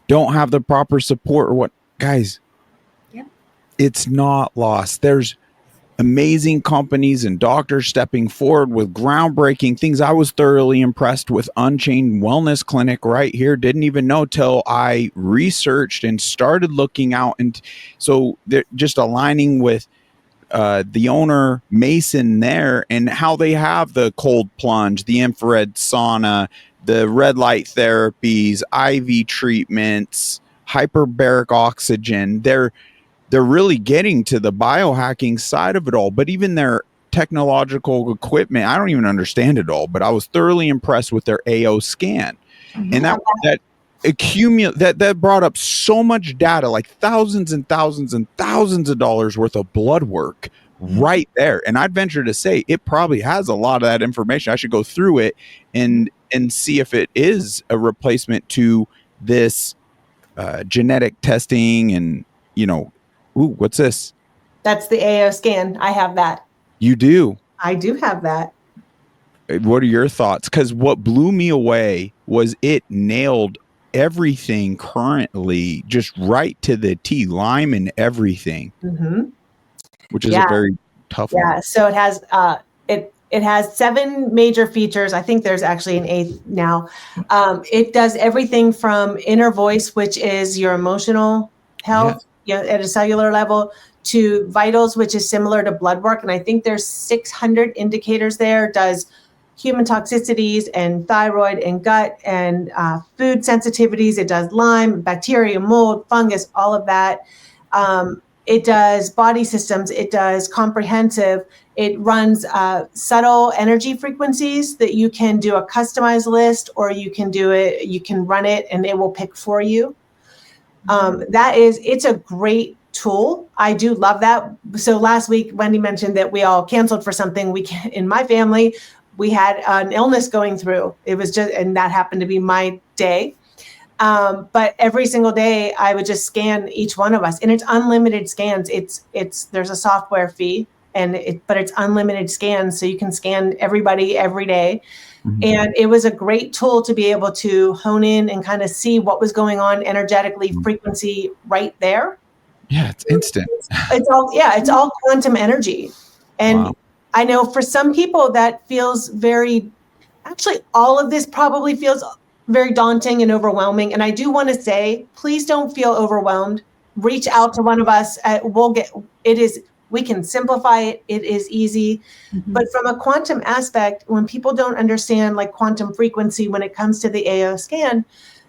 don't have the proper support or what. Guys, it's not lost. There's amazing companies and doctors stepping forward with groundbreaking things. I was thoroughly impressed with Unchained Wellness Clinic right here. Didn't even know till I researched and started looking out. And so they're just aligning with the owner Mason there, and how they have the cold plunge, the infrared sauna, the red light therapies, IV treatments, hyperbaric oxygen. They're really getting to the biohacking side of it all. But even their technological equipment, I don't even understand it all, but I was thoroughly impressed with their AO scan. And that brought up so much data, like thousands and thousands and thousands of dollars worth of blood work right there. And I'd venture to say it probably has a lot of that information. I should go through it and see if it is a replacement to this genetic testing. And what's this? That's the AO scan. I have that. You do? I do have that. What are your thoughts? Because what blew me away was it nailed everything currently, just right to the T, Lyme and everything, which is a very tough one. Yeah, so it has it has 7 major features. I think there's actually an 8th now. It does everything from inner voice, which is your emotional health at a cellular level, to vitals, which is similar to blood work. And I think there's 600 indicators there. It does human toxicities and thyroid and gut and food sensitivities. It does Lyme, bacteria, mold, fungus, all of that. It does body systems. It does comprehensive. It runs subtle energy frequencies that you can do a customized list, or you can do it, you can run it and it will pick for you. It's a great tool. I do love that. So last week, Wendy mentioned that we all canceled for something. In my family, we had an illness going through. It was and that happened to be my day. But every single day I would just scan each one of us, and it's unlimited scans. There's a software fee, but it's unlimited scans. So you can scan everybody every day. And it was a great tool to be able to hone in and kind of see what was going on energetically, frequency right there. Yeah, it's instant. It's all quantum energy. And I know for some people that feels actually all of this probably feels very daunting and overwhelming. And I do want to say, please don't feel overwhelmed. Reach out to one of us. We can simplify it. It is easy. But from a quantum aspect, when people don't understand like quantum frequency when it comes to the AO scan,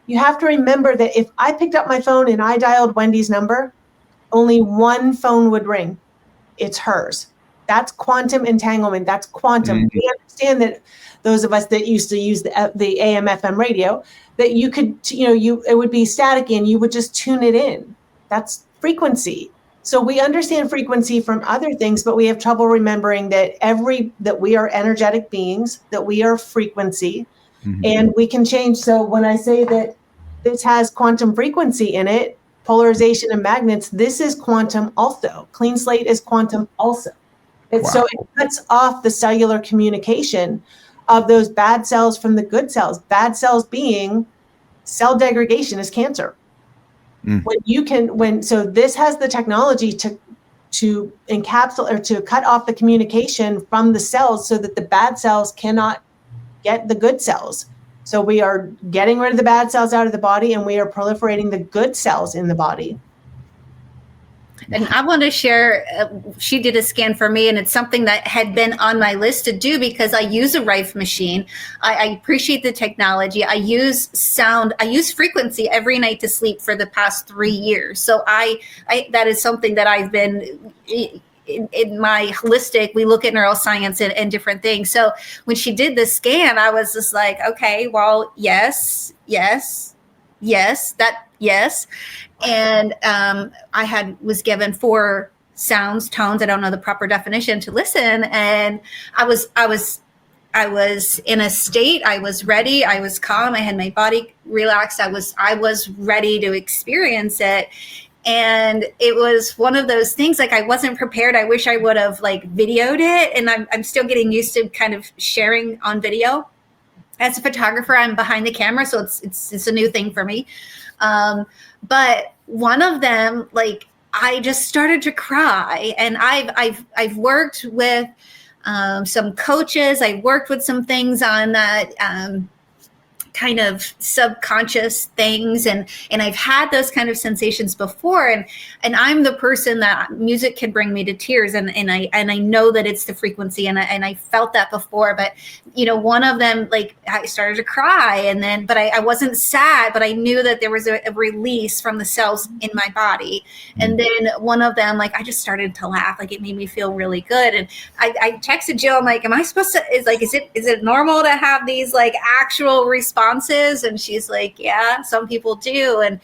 you have to remember that if I picked up my phone and I dialed Wendy's number, only one phone would ring. It's hers. That's quantum entanglement. That's quantum. We understand that those of us that used to use the AM FM radio, that you could, it would be static and you would just tune it in. That's frequency. So we understand frequency from other things, but we have trouble remembering that we are energetic beings, that we are frequency, and we can change. So when I say that this has quantum frequency in it, polarization and magnets, this is quantum also. Clean slate is quantum also. So it cuts off the cellular communication of those bad cells from the good cells. Bad cells being cell degradation is cancer. So this has the technology to encapsulate or to cut off the communication from the cells so that the bad cells cannot get the good cells. So we are getting rid of the bad cells out of the body and we are proliferating the good cells in the body. And I want to share, she did a scan for me, and it's something that had been on my list to do because I use a Rife machine. I appreciate the technology. I use sound. I use frequency every night to sleep for the past 3 years. So that is something that I've been in my holistic, we look at neuroscience and different things. So when she did the scan, I was just like, okay, well, yes. And I was given 4 sounds, tones. I don't know the proper definition to listen. And I was in a state. I was ready. I was calm. I had my body relaxed. I was ready to experience it. And it was one of those things, like I wasn't prepared. I wish I would have videoed it. And I'm still getting used to kind of sharing on video. As a photographer, I'm behind the camera, so it's a new thing for me. But one of them, I just started to cry, and I've worked with some coaches. I've worked with some things on that kind of subconscious things, and I've had those kind of sensations before, and I'm the person that music can bring me to tears, and I know that it's the frequency, and I felt that before. But one of them, I started to cry, but I wasn't sad, but I knew that there was a release from the cells in my body. And then one of them, I just started to laugh. It made me feel really good. And I texted Jill, I'm like, am I supposed to, is it normal to have these actual responses? And she's like, yeah, some people do. And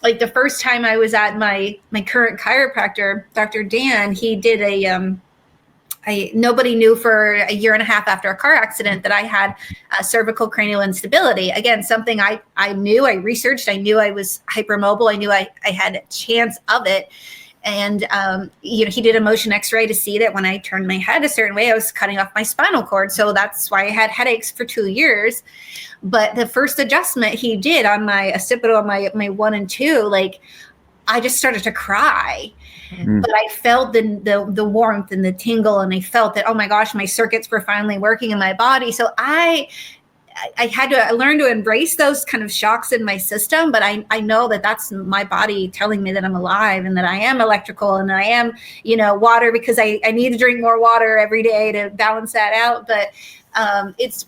the first time I was at my current chiropractor, Dr. Dan, he did nobody knew for a year and a half after a car accident that I had cervical cranial instability. Again, something I knew, I researched, I knew I was hypermobile. I knew I had a chance of it. And, he did a motion x-ray to see that when I turned my head a certain way, I was cutting off my spinal cord. So that's why I had headaches for 2 years. But the first adjustment he did on my occipital, my 1 and 2, I just started to cry. But I felt the warmth and the tingle, and I felt that, oh my gosh, my circuits were finally working in my body. So I had to learn to embrace those kind of shocks in my system, but I know that that's my body telling me that I'm alive and that I am electrical and that I am, water, because I need to drink more water every day to balance that out. But it's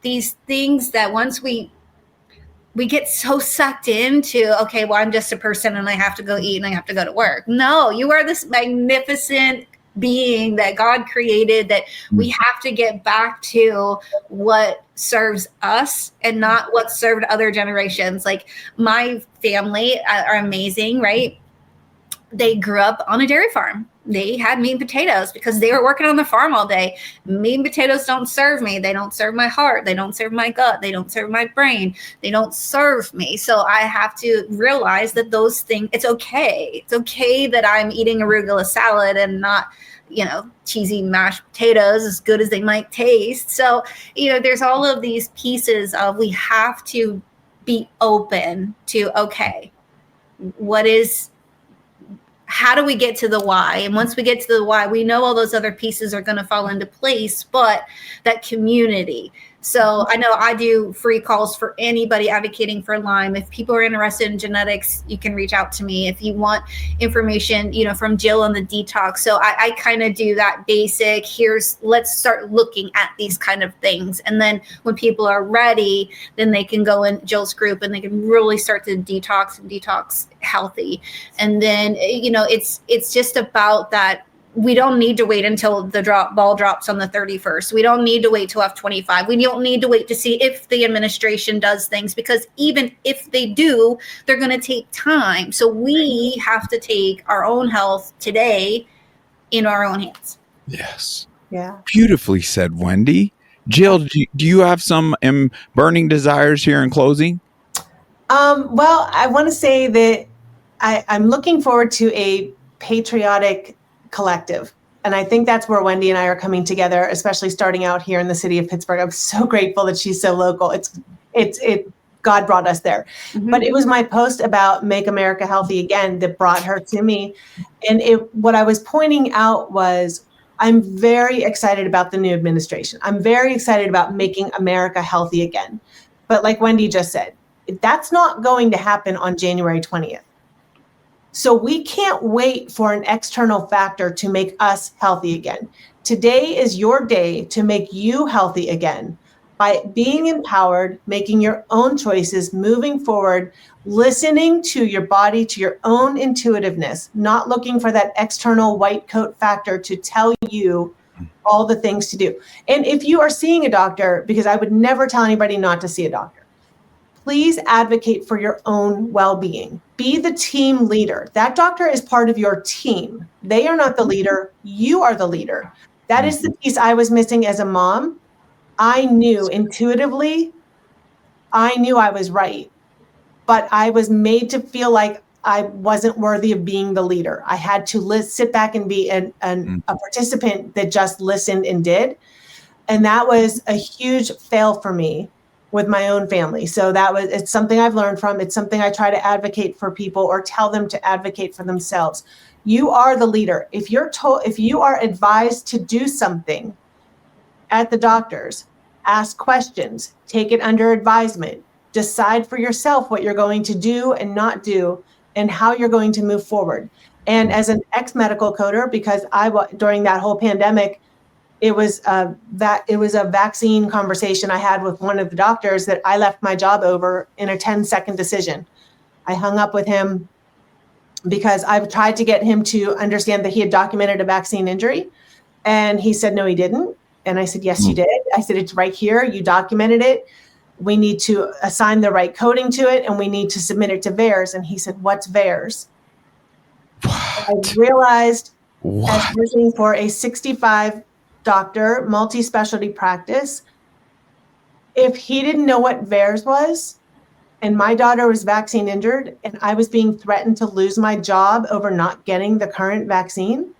these things that once we get so sucked into, okay, well, I'm just a person and I have to go eat and I have to go to work. No, you are this magnificent being that God created, that we have to get back to what serves us and not what served other generations. My family are amazing, right? They grew up on a dairy farm. They had meat and potatoes because they were working on the farm all day. Meat and potatoes don't serve me. They don't serve my heart. They don't serve my gut. They don't serve my brain. They don't serve me. So I have to realize that those things, it's okay. It's okay that I'm eating arugula salad and not cheesy mashed potatoes, as good as they might taste. So, there's all of these pieces of, we have to be open to, okay, how do we get to the why? And once we get to the why, we know all those other pieces are going to fall into place, but that community. So I know I do free calls for anybody advocating for Lyme. If people are interested in genetics, you can reach out to me. If you want information, from Jill on the Detox. So I kind of do that basic, let's start looking at these kind of things. And then when people are ready, then they can go in Jill's group and they can really start to detox healthy. And then, it's just about that. We don't need to wait until the ball drops on the 31st. We don't need to wait till F25. We don't need to wait to see if the administration does things, because even if they do, they're going to take time. So we have to take our own health today in our own hands. Yes. Yeah. Beautifully said, Wendy. Jill, do you have some burning desires here in closing? Well, I want to say that I'm looking forward to a patriotic collective. And I think that's where Wendy and I are coming together, especially starting out here in the city of Pittsburgh. I'm so grateful that she's so local. God brought us there. Mm-hmm. But it was my post about Make America Healthy Again that brought her to me. And what I was pointing out was, I'm very excited about the new administration. I'm very excited about making America healthy again. But like Wendy just said, that's not going to happen on January 20th. So we can't wait for an external factor to make us healthy again. Today is your day to make you healthy again by being empowered, making your own choices, moving forward, listening to your body, to your own intuitiveness, not looking for that external white coat factor to tell you all the things to do. And if you are seeing a doctor, because I would never tell anybody not to see a doctor, please advocate for your own well-being. Be the team leader. That doctor is part of your team. They are not the leader. You are the leader. That is the piece I was missing as a mom. I knew intuitively, I knew I was right, but I was made to feel like I wasn't worthy of being the leader. I had to sit back and be a participant that just listened and did. And that was a huge fail for me with my own family. So it's something I've learned from. It's something I try to advocate for people or tell them to advocate for themselves. You are the leader. If you are advised to do something at the doctor's, ask questions, take it under advisement, decide for yourself what you're going to do and not do, and how you're going to move forward. And as an ex-medical coder, because during that whole pandemic, it was a vaccine conversation I had with one of the doctors that I left my job over in a 10-second decision. I hung up with him because I've tried to get him to understand that he had documented a vaccine injury. And he said, no, he didn't. And I said, yes, you did. I said, it's right here. You documented it. We need to assign the right coding to it, and we need to submit it to VAERS. And he said, what's VAERS? I realized as working for a 65 doctor, multi-specialty practice, if he didn't know what VAERS was, and my daughter was vaccine injured, and I was being threatened to lose my job over not getting the current vaccine,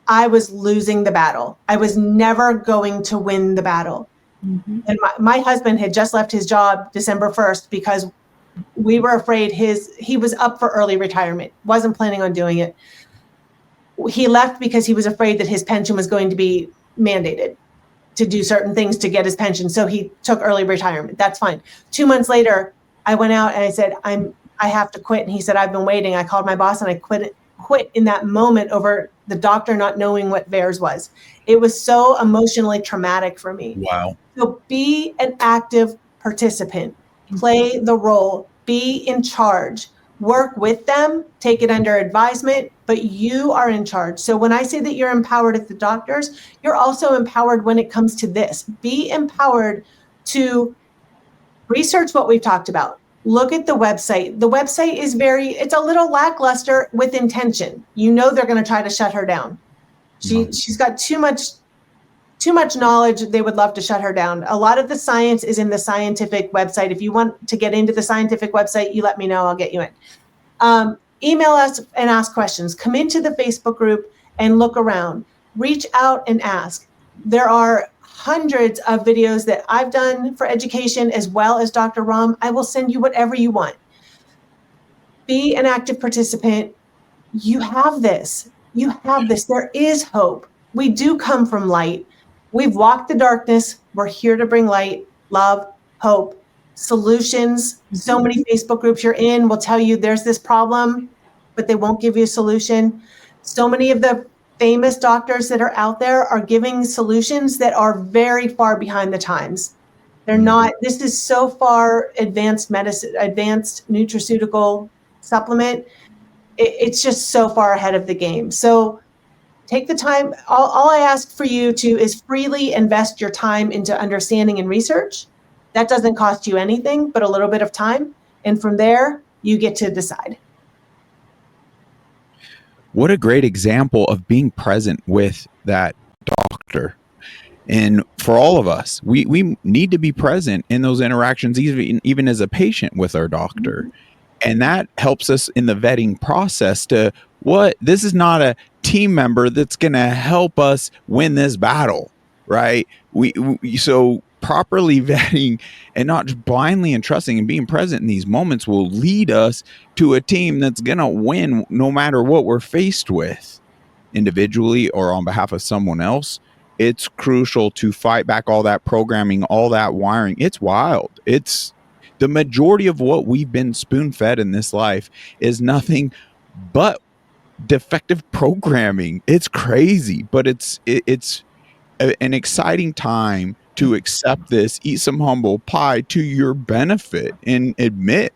I was losing the battle. I was never going to win the battle. Mm-hmm. And my husband had just left his job December 1st because we were afraid he was up for early retirement, wasn't planning on doing it. He left because he was afraid that his pension was going to be mandated to do certain things to get his pension. So he took early retirement. That's fine. 2 months later, I went out and I said, I have to quit. And he said, I've been waiting. I called my boss and I quit in that moment over the doctor not knowing what VAERS was. It was so emotionally traumatic for me. Wow. So be an active participant, play the role, be in charge, work with them, take it under advisement, but you are in charge. So when I say that you're empowered at the doctors, you're also empowered when it comes to this. Be empowered to research what we've talked about. Look at the website. The website is it's a little lackluster with intention. You know they're going to try to shut her down. She's got too much knowledge. They would love to shut her down. A lot of the science is in the scientific website. If you want to get into the scientific website, you let me know. I'll get you in. Email us and ask questions. Come into the Facebook group and look around. reach out and ask. There are hundreds of videos that I've done for education as well as Dr. Rom. I will send you whatever you want. Be an active participant. You have this. You have this. There is hope. We do come from light. We've walked the darkness. We're here to bring light, love, hope, solutions. So many Facebook groups you're in will tell you there's this problem, but they won't give you a solution. So many of the famous doctors that are out there are giving solutions that are very far behind the times. They're not, this is so far advanced medicine, advanced nutraceutical supplement. It's just so far ahead of the game. So take the time. All I ask for you to is freely invest your time into understanding and research. That doesn't cost you anything but a little bit of time. And from there, you get to decide. What a great example of being present with that doctor. And for all of us, we need to be present in those interactions, even as a patient with our doctor. And that helps us in the vetting process to this is not a team member that's going to help us win this battle, right? So properly vetting and not just blindly entrusting and being present in these moments will lead us to a team that's going to win no matter what we're faced with, individually or on behalf of someone else. It's crucial to fight back all that programming, all that wiring. It's wild. It's the majority of what we've been spoon-fed in this life is nothing but defective programming. It's crazy, but it's an exciting time to accept this, eat some humble pie to your benefit, and admit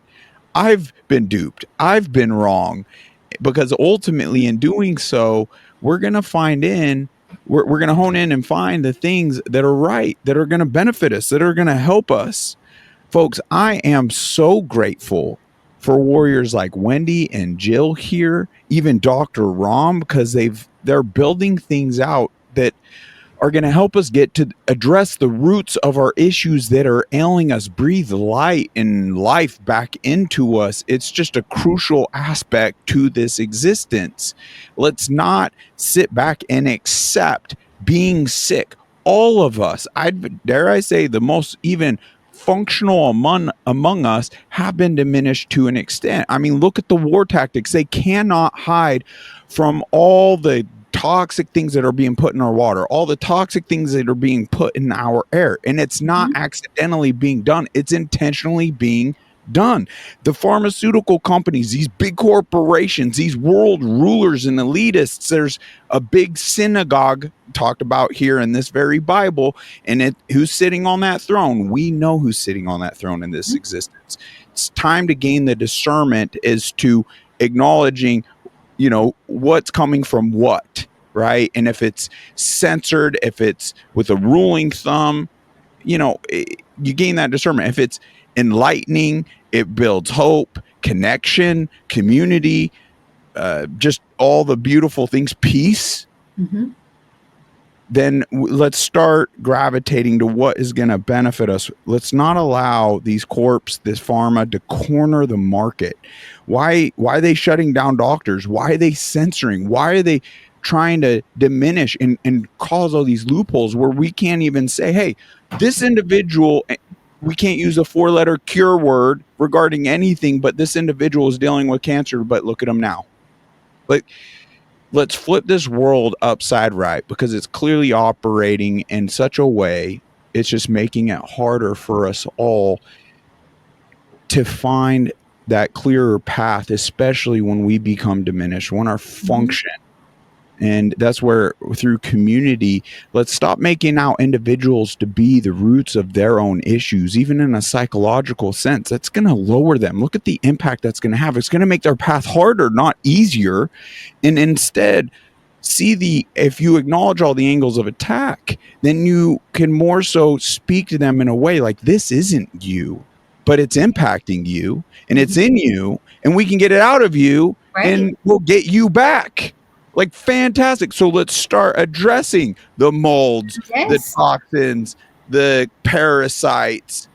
I've been duped, I've been wrong, because ultimately in doing so, we're going to we're going to hone in and find the things that are right, that are going to benefit us, that are going to help us. Folks, I am so grateful for warriors like Wendy and Jill here, even Dr. Rom, because they're building things out that are going to help us get to address the roots of our issues that are ailing us, breathe light and life back into us. It's just a crucial aspect to this existence. Let's not sit back and accept being sick. All of us, dare I say, the most even functional among us have been diminished to an extent. I mean, look at the war tactics. They cannot hide from all the toxic things that are being put in our water, all the toxic things that are being put in our air. And it's not accidentally being done. It's intentionally being done. The pharmaceutical companies, these big corporations, these world rulers and elitists, there's a big synagogue talked about here in this very Bible, and who's sitting on that throne? We know who's sitting on that throne in this existence. It's time to gain the discernment as to acknowledging, what's coming from what, right? And if it's censored, if it's with a ruling thumb, you gain that discernment. If it's enlightening, it builds hope, connection, community, just all the beautiful things, peace. Then let's start gravitating to what is going to benefit us. Let's not allow these corps, this pharma, to corner the market. Why are they shutting down doctors? Why are they censoring? Why are they trying to diminish and cause all these loopholes where we can't even say, hey, this individual, we can't use a 4-letter cure word regarding anything, but this individual is dealing with cancer, but look at them now. Let's flip this world upside right, because it's clearly operating in such a way, it's just making it harder for us all to find that clearer path, especially when we become diminished, when our function. And that's where, through community, let's stop making out individuals to be the roots of their own issues, even in a psychological sense. That's going to lower them. Look at the impact that's going to have. It's going to make their path harder, not easier. And instead, if you acknowledge all the angles of attack, then you can more so speak to them in a way like, this isn't you, but it's impacting you, and it's in you, and we can get it out of you, and we'll get you back. Like, fantastic. So let's start addressing the molds, the toxins, the parasites,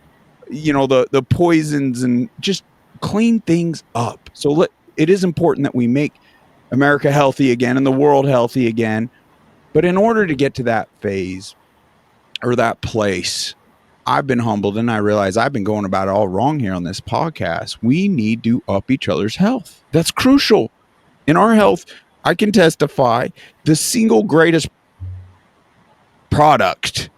the poisons, and just clean things up. So it is important that we make America healthy again and the world healthy again. But in order to get to that phase or that place, I've been humbled, and I realize I've been going about it all wrong here on this podcast. We need to up each other's health. That's crucial. In our health, I can testify the single greatest product,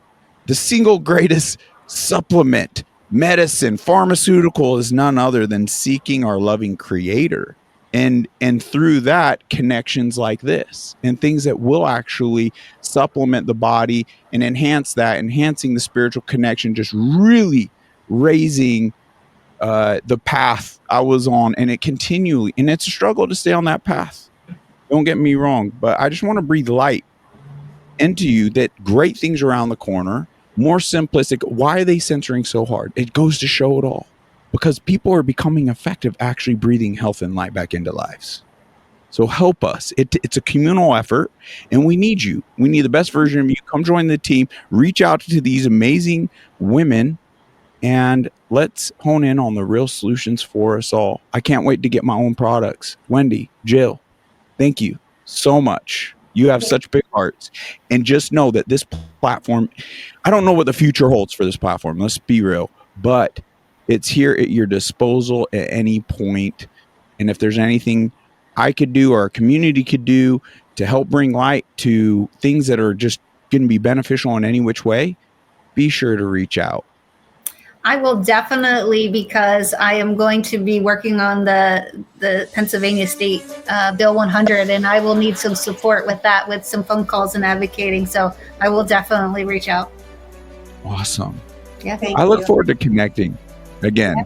the single greatest supplement, medicine, pharmaceutical is none other than seeking our loving creator. And through that, connections like this and things that will actually supplement the body and enhancing the spiritual connection, just really raising the path I was on. And it's a struggle to stay on that path. Don't get me wrong, but I just want to breathe light into you that great things around the corner, more simplistic. Why are they censoring so hard? It goes to show it all. Because people are becoming effective actually breathing health and light back into lives. So help us. It's a communal effort, and we need you. We need the best version of you. Come join the team. Reach out to these amazing women, and let's hone in on the real solutions for us all. I can't wait to get my own products. Wendy, Jill, thank you so much. You have such big hearts. And just know that this platform, I don't know what the future holds for this platform. Let's be real. But it's here at your disposal at any point. And if there's anything I could do or our community could do to help bring light to things that are just going to be beneficial in any which way, be sure to reach out. I will definitely, because I am going to be working on the Pennsylvania State Bill 100, and I will need some support with that, with some phone calls and advocating. So I will definitely reach out. Awesome. Yeah, I look forward to connecting again.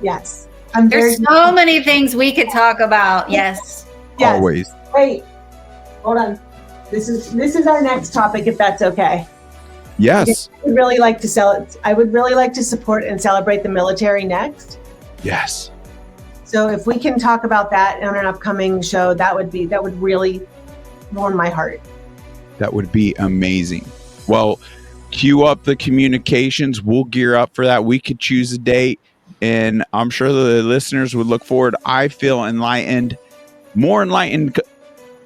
Yes. There's so many things we could talk about. Yes. Always. Wait, hold on. This is our next topic, if that's okay. Yes. I would really like to support and celebrate the military next. Yes. So if we can talk about that on an upcoming show, that would really warm my heart. That would be amazing. Well, cue up the communications. We'll gear up for that. We could choose a date, and I'm sure the listeners would look forward. I feel enlightened, more enlightened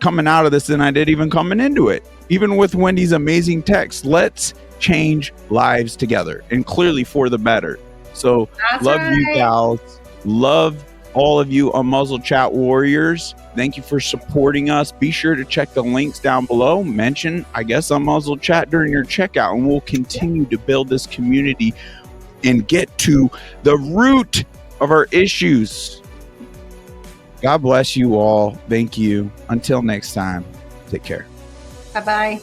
coming out of this than I did even coming into it. Even with Wendy's amazing text, let's change lives together, and clearly for the better. So That's love right. you gals. Love all of you Unmuzzled Chat warriors. Thank you for supporting us. Be sure to check the links down below. Mention, I guess, Unmuzzled Chat during your checkout, and we'll continue to build this community and get to the root of our issues. God bless you all. Thank you. Until next time, take care. Bye-bye.